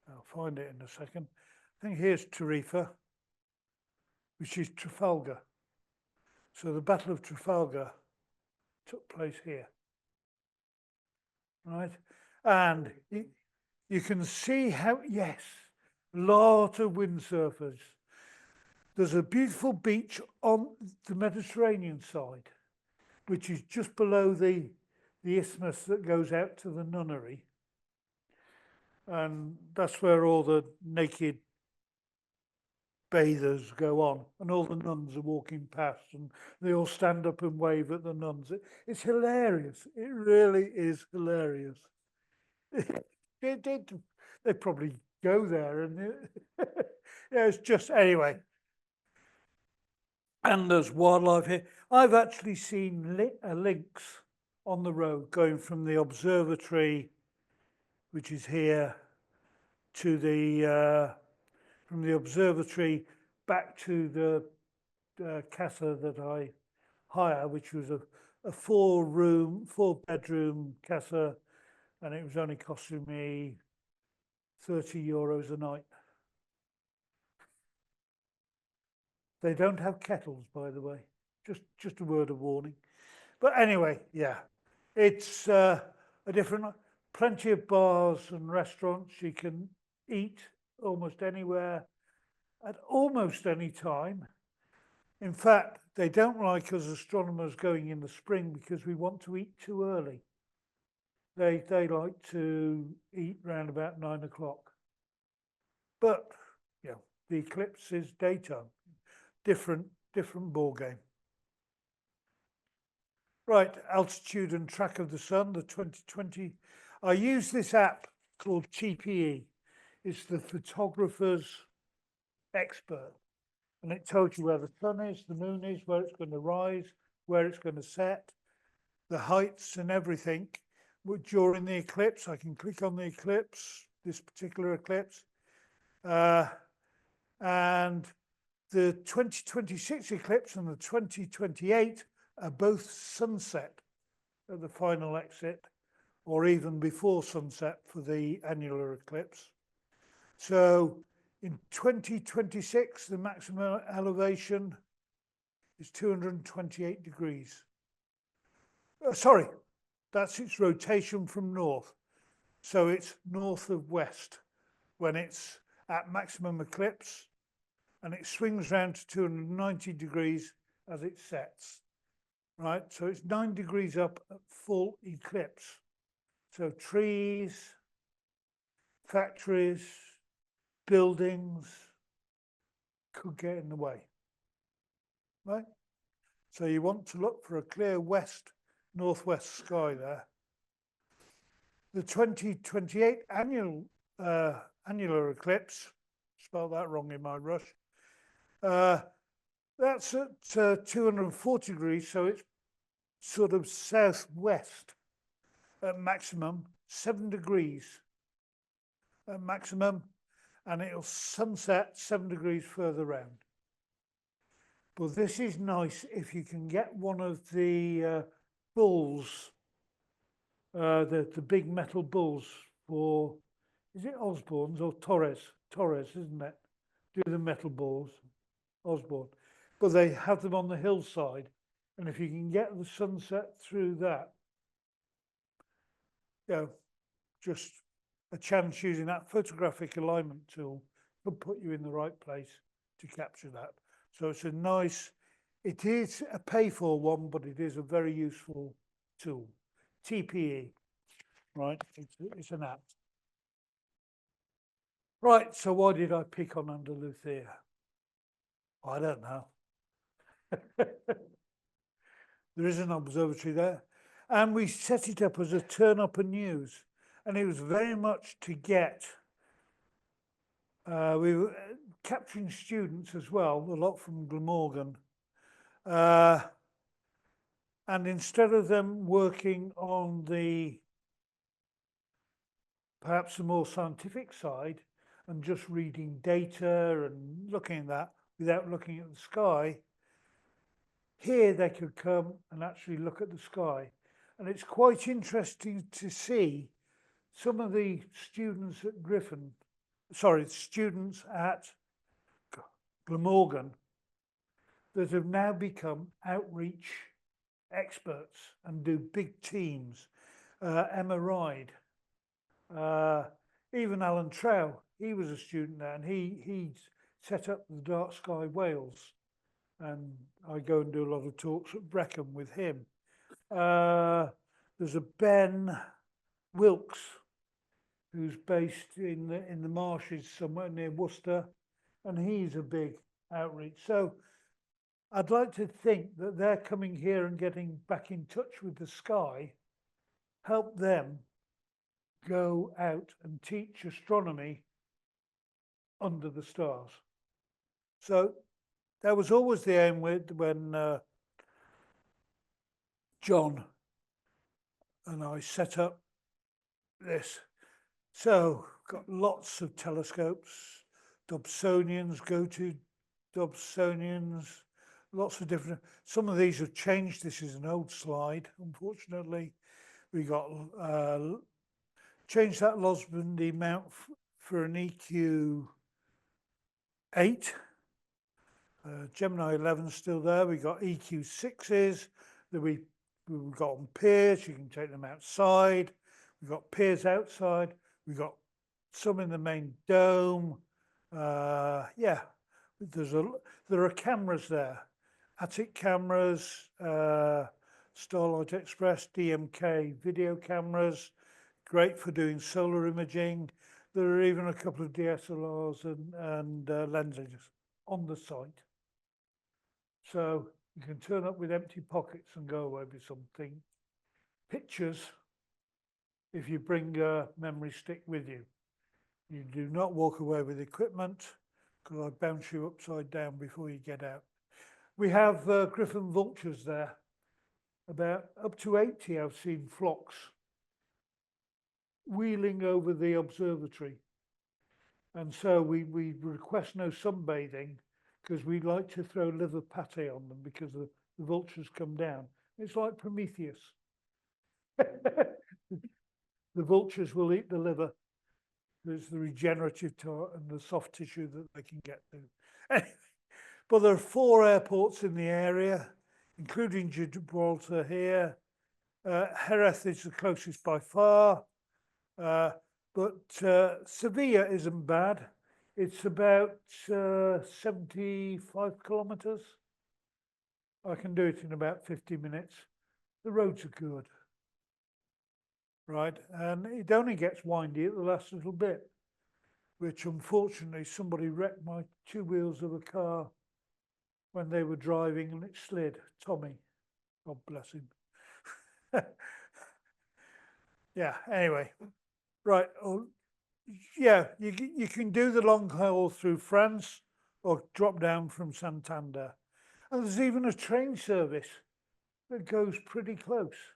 I'll find it in a second. I think here's Tarifa, which is Trafalgar. So the Battle of Trafalgar took place here, right? And you can see how, yes, lot of windsurfers. There's a beautiful beach on the Mediterranean side, which is just below the isthmus that goes out to the nunnery. And that's where all the naked bathers go on, and all the nuns are walking past, and they all stand up and wave at the nuns. It's hilarious. It really is hilarious. They probably go there, and yeah, it's just anyway. And there's wildlife here. I've actually seen lynx on the road going from the observatory, which is here, to the from the observatory back to the casa that I hire, which was a 4-bedroom casa, and it was only costing me €30 a night. They don't have kettles, by the way. Just a word of warning. But anyway, yeah, it's a different. Plenty of bars and restaurants. You can eat almost anywhere at almost any time. In fact, they don't like us astronomers going in the spring because we want to eat too early. They like to eat round about 9 o'clock. But yeah, the eclipse is daytime. Different ball game. Right, altitude and track of the sun, the 2020. I use this app called TPE. It's the photographer's expert. And it tells you where the sun is, the moon is, where it's going to rise, where it's going to set, the heights and everything. During the eclipse, I can click on the eclipse, this particular eclipse. And the 2026 eclipse and the 2028 are both sunset at the final exit, or even before sunset for the annular eclipse. So in 2026, the maximum elevation is 228 degrees. Sorry, that's its rotation from north. So it's north of west when it's at maximum eclipse, and it swings round to 290 degrees as it sets, right? So it's 9 degrees up at full eclipse. So trees, factories, buildings could get in the way, right? So you want to look for a clear northwest sky there. The 2028 annular eclipse, spelled that wrong in my rush, that's at 240 degrees, so it's sort of southwest at maximum, 7 degrees at maximum, and it'll sunset 7 degrees further round. But this is nice if you can get one of the bulls, the big metal bulls for, is it Osborne's or Torres? Torres, isn't it? Do the metal balls, Osborne. But they have them on the hillside, and if you can get the sunset through that, you know, just a chance using that photographic alignment tool will put you in the right place to capture that. So it's a nice, it is a pay-for one, but it is a very useful tool. TPE, right? It's an app. Right, so why did I pick on Andalusia? I don't know. There is an observatory there. And we set it up as a turn-up and news. And it was very much to get, we were capturing students as well, a lot from Glamorgan. And instead of them working on the, perhaps the more scientific side, and just reading data and looking at that without looking at the sky, here they could come and actually look at the sky. And it's quite interesting to see some of the students at students at Glamorgan that have now become outreach experts and do big teams. Emma Ryde, even Alan Trow, he was a student there, and he set up the Dark Sky Wales, and I go and do a lot of talks at Brecon with him. There's a Ben Wilkes who's based in the marshes somewhere near Worcester. and he's a big outreach. So I'd like to think that they're coming here and getting back in touch with the sky, help them go out and teach astronomy under the stars. So that was always the aim when John and I set up this. So got lots of telescopes, Dobsonians, go-to Dobsonians, lots of different, some of these have changed. This is an old slide, unfortunately. We got changed that Losbandy mount for an EQ8. Gemini 11 still there. We got EQ6s that we've got on piers. You can take them outside. We've got piers outside. We've got some in the main dome. Yeah, there are cameras there. Attic cameras, Starlight Express, DMK video cameras, great for doing solar imaging. There are even a couple of DSLRs and lenses on the site. So you can turn up with empty pockets and go away with something. Pictures, if you bring a memory stick with you. You do not walk away with equipment, because I bounce you upside down before you get out. We have griffon vultures there, about up to 80 I've seen flocks wheeling over the observatory. And so we request no sunbathing, because we like to throw liver pate on them because the vultures come down. It's like Prometheus. The vultures will eat the liver. There's the regenerative and the soft tissue that they can get to. Anyway, but there are 4 airports in the area, including Gibraltar here. Jerez is the closest by far, but Sevilla isn't bad. It's about 75 kilometers. I can do it in about 50 minutes. The roads are good. Right, and it only gets windy at the last little bit, which unfortunately somebody wrecked my 2 wheels of a car when they were driving and it slid. Tommy, God bless him. Yeah, anyway, right. Oh, yeah, you can do the long haul through France or drop down from Santander. And there's even a train service that goes pretty close.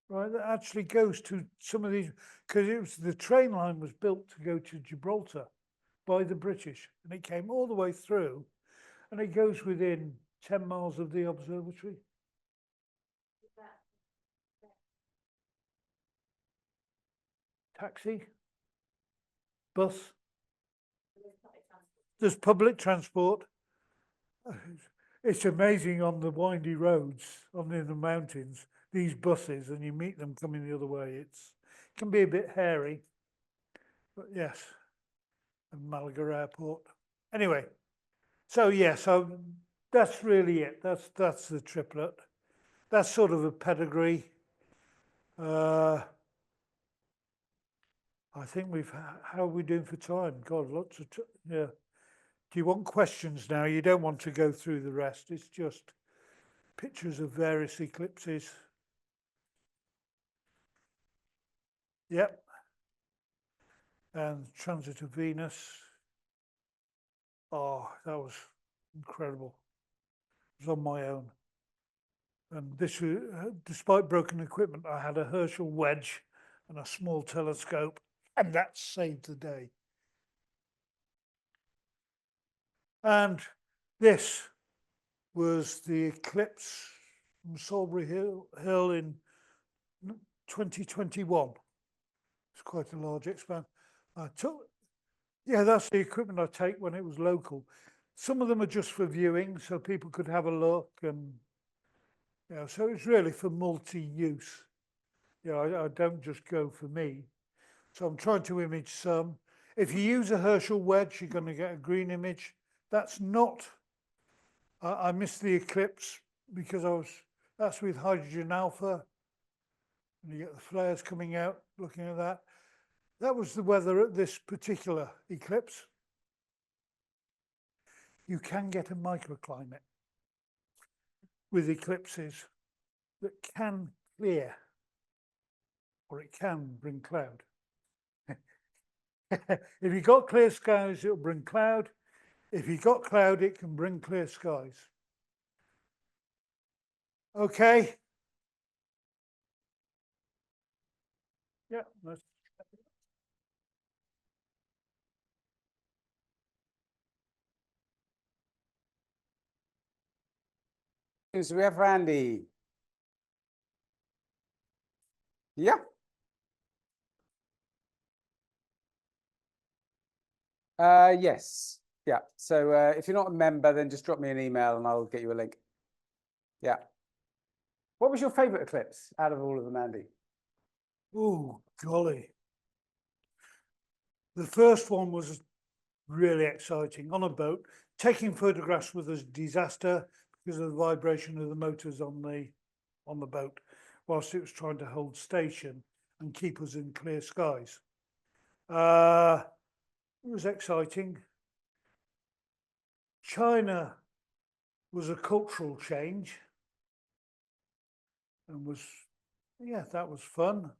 Right, that actually goes to some of these, because the train line was built to go to Gibraltar by the British, and it came all the way through, and it goes within 10 miles of the observatory. Taxi, bus, there's public transport. It's amazing on the windy roads, in the mountains, these buses, and you meet them coming the other way. It can be a bit hairy, but yes, and Malaga Airport. Anyway, so yeah, so that's really it. That's the triplet. That's sort of a pedigree. I think how are we doing for time? God, lots of, yeah. Do you want questions now? You don't want to go through the rest. It's just pictures of various eclipses. Yep. And transit of Venus. Oh, that was incredible. It was on my own. And this was, despite broken equipment, I had a Herschel wedge and a small telescope, and that saved the day. And this was the eclipse from Salisbury Hill in 2021. It's quite a large expanse. Yeah, that's the equipment I take when it was local. Some of them are just for viewing, so people could have a look, and so it's really for multi-use. I don't just go for me. So I'm trying to image some. If you use a Herschel wedge, you're going to get a green image. That's not. I missed the eclipse because that's with hydrogen alpha. And you get the flares coming out, looking at that. That was the weather at this particular eclipse. you can get a microclimate with eclipses that can clear, or it can bring cloud. If you've got clear skies, it'll bring cloud. If you've got cloud, it can bring clear skies. Okay. Yeah, that's So we have Randy. Yeah. Yes. Yeah. So if you're not a member, then just drop me an email and I'll get you a link. Yeah. What was your favorite eclipse out of all of them, Andy? oh golly. The first one was really exciting on a boat. Taking photographs was a disaster because of the vibration of the motors on the boat, whilst it was trying to hold station and keep us in clear skies. It was exciting. China was a cultural change and was, yeah, that was fun.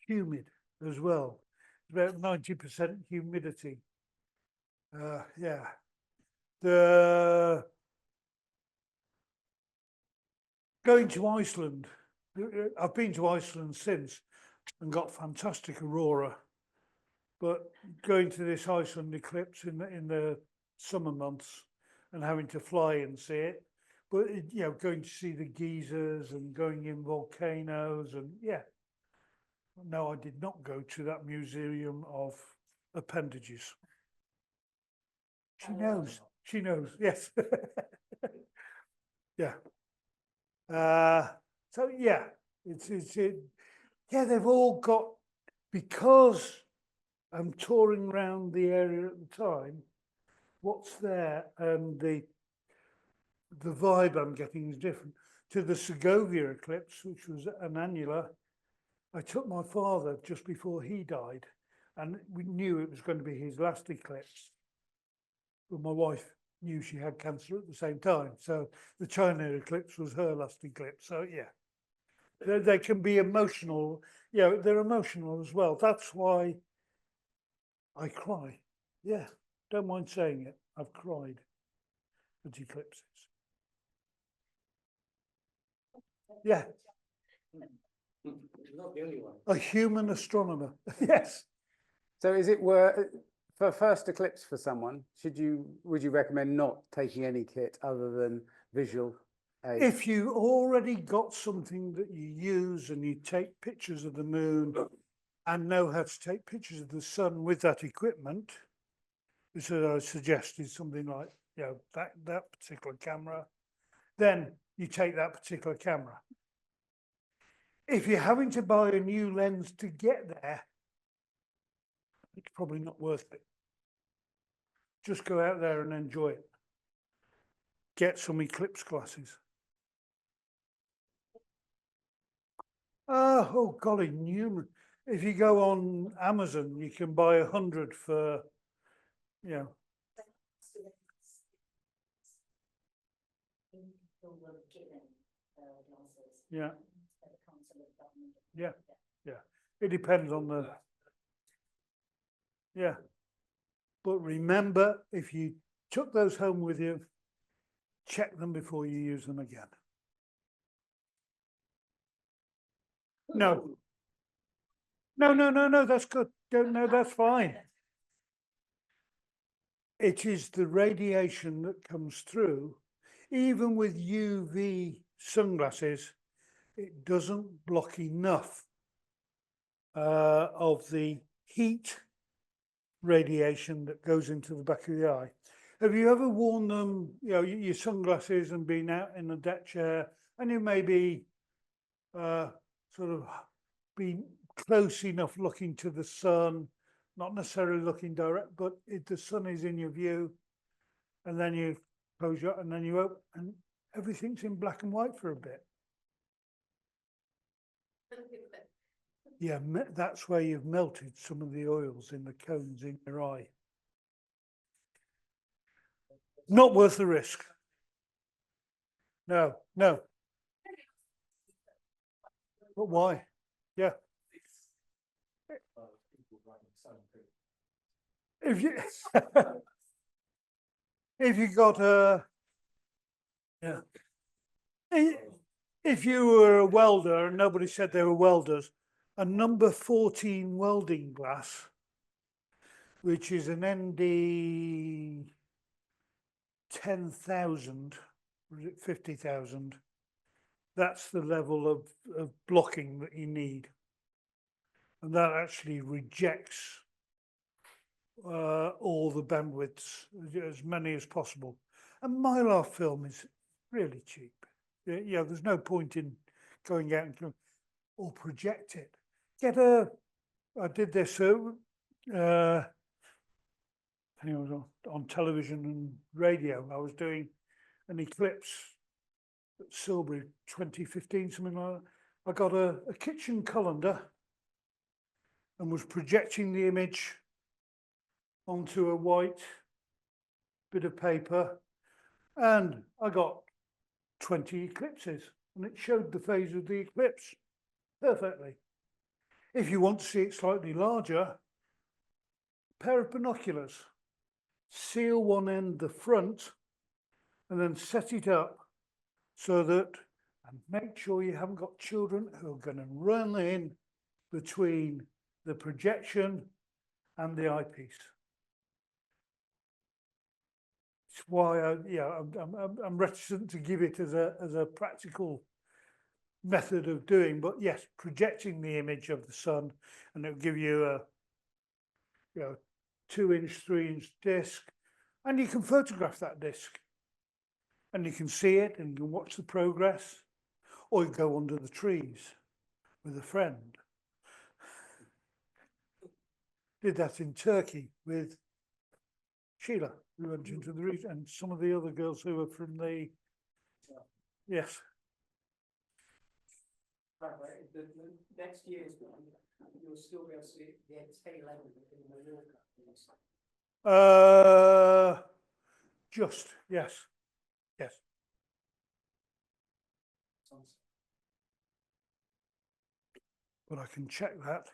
Humid as well, about 90% humidity. Yeah. Going to Iceland, I've been to Iceland since and got fantastic aurora, but going to this Iceland eclipse in the summer months and having to fly and see it, but you know, going to see the geysers and going in volcanoes, and yeah. No, I did not go to that museum of appendages. She knows, yes. Yeah. So yeah, yeah, they've all got, because I'm touring around the area at the time, what's there and the vibe I'm getting is different. To the Segovia eclipse, which was an annular, I took my father just before he died, and we knew it was going to be his last eclipse. But my wife knew she had cancer at the same time, so the China eclipse was her last eclipse. So yeah, they can be emotional. Yeah, they're emotional as well. That's why I cry. Yeah, don't mind saying it. I've cried at eclipses. Yeah, Not the only one. a human astronomer. Yes. So is it for first eclipse for someone, would you recommend not taking any kit other than visual aids? If you already got something that you use and you take pictures of the moon and know how to take pictures of the sun with that equipment, which I suggested something like, you know, that particular camera, then you take that particular camera. If you're having to buy a new lens to get there, it's probably not worth it. Just go out there and enjoy it. Get some eclipse glasses. Oh golly, numerous. If you go on Amazon, you can buy 100 for, you know. Yeah. Yeah. Yeah. It depends on the. Yeah. But remember, if you took those home with you, check them before you use them again. No. No, that's good. No, that's fine. It is the radiation that comes through. Even with UV sunglasses, it doesn't block enough of the heat radiation that goes into the back of the eye. Have you ever worn them, you know, your sunglasses and been out in a deck chair and you maybe sort of been close enough looking to the sun, not necessarily looking direct, but if the sun is in your view, and then you close your, and then you open, and everything's in black and white for a bit. Yeah, that's where you've melted some of the oils in the cones in your eye. Not worth the risk. No, no. But why? Yeah. If you if you got a yeah. If you were a welder and nobody said they were welders, a number 14 welding glass, which is an ND 10,000, or is it 50,000? That's the level of blocking that you need. And that actually rejects all the bandwidths, as many as possible. And Mylar film is really cheap. Yeah, there's no point in going out and or project it. I did this I think it was on television and radio. I was doing an eclipse at Silbury 2015, something like that. I got a kitchen colander and was projecting the image onto a white bit of paper, and I got 20 eclipses, and it showed the phase of the eclipse perfectly. If you want to see it slightly larger, pair of binoculars, seal one end the front, and then set it up so that, and make sure you haven't got children who are going to run in between the projection and the eyepiece. It's why I'm reticent to give it as a practical method of doing, but yes, projecting the image of the sun, and it'll give you a 2-inch, 3-inch disc, and you can photograph that disc, and you can see it, and you can watch the progress, or you go under the trees with a friend. Did that in Turkey with Sheila, who went into the region, and some of the other girls who were from the, yes. The next year's one, you'll still be able to see the tail end in Mallorca. Just, yes, yes. But I can check that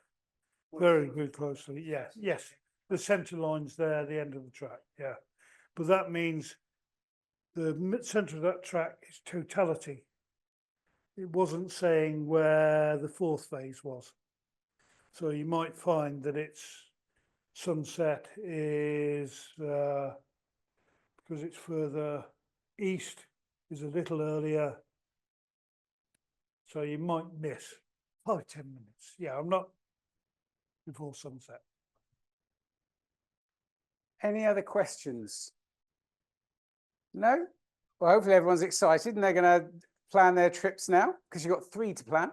very closely. Yes, yes. The centre line's there, the end of the track, yeah. But that means the centre of that track is totality. It wasn't saying where the fourth phase was. So you might find that its sunset is, because it's further east, is a little earlier. So you might miss 5-10 minutes. Yeah, I'm not before sunset. Any other questions? No? Well, hopefully everyone's excited and they're going to plan their trips now, because you've got 3 to plan.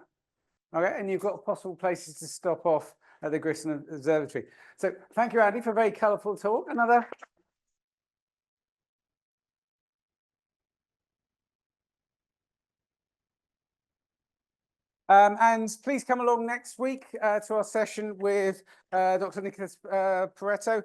Okay, and you've got possible places to stop off at the Grissom Observatory. So thank you, Andy, for a very colourful talk. Another. And please come along next week to our session with Dr. Nicholas Pareto.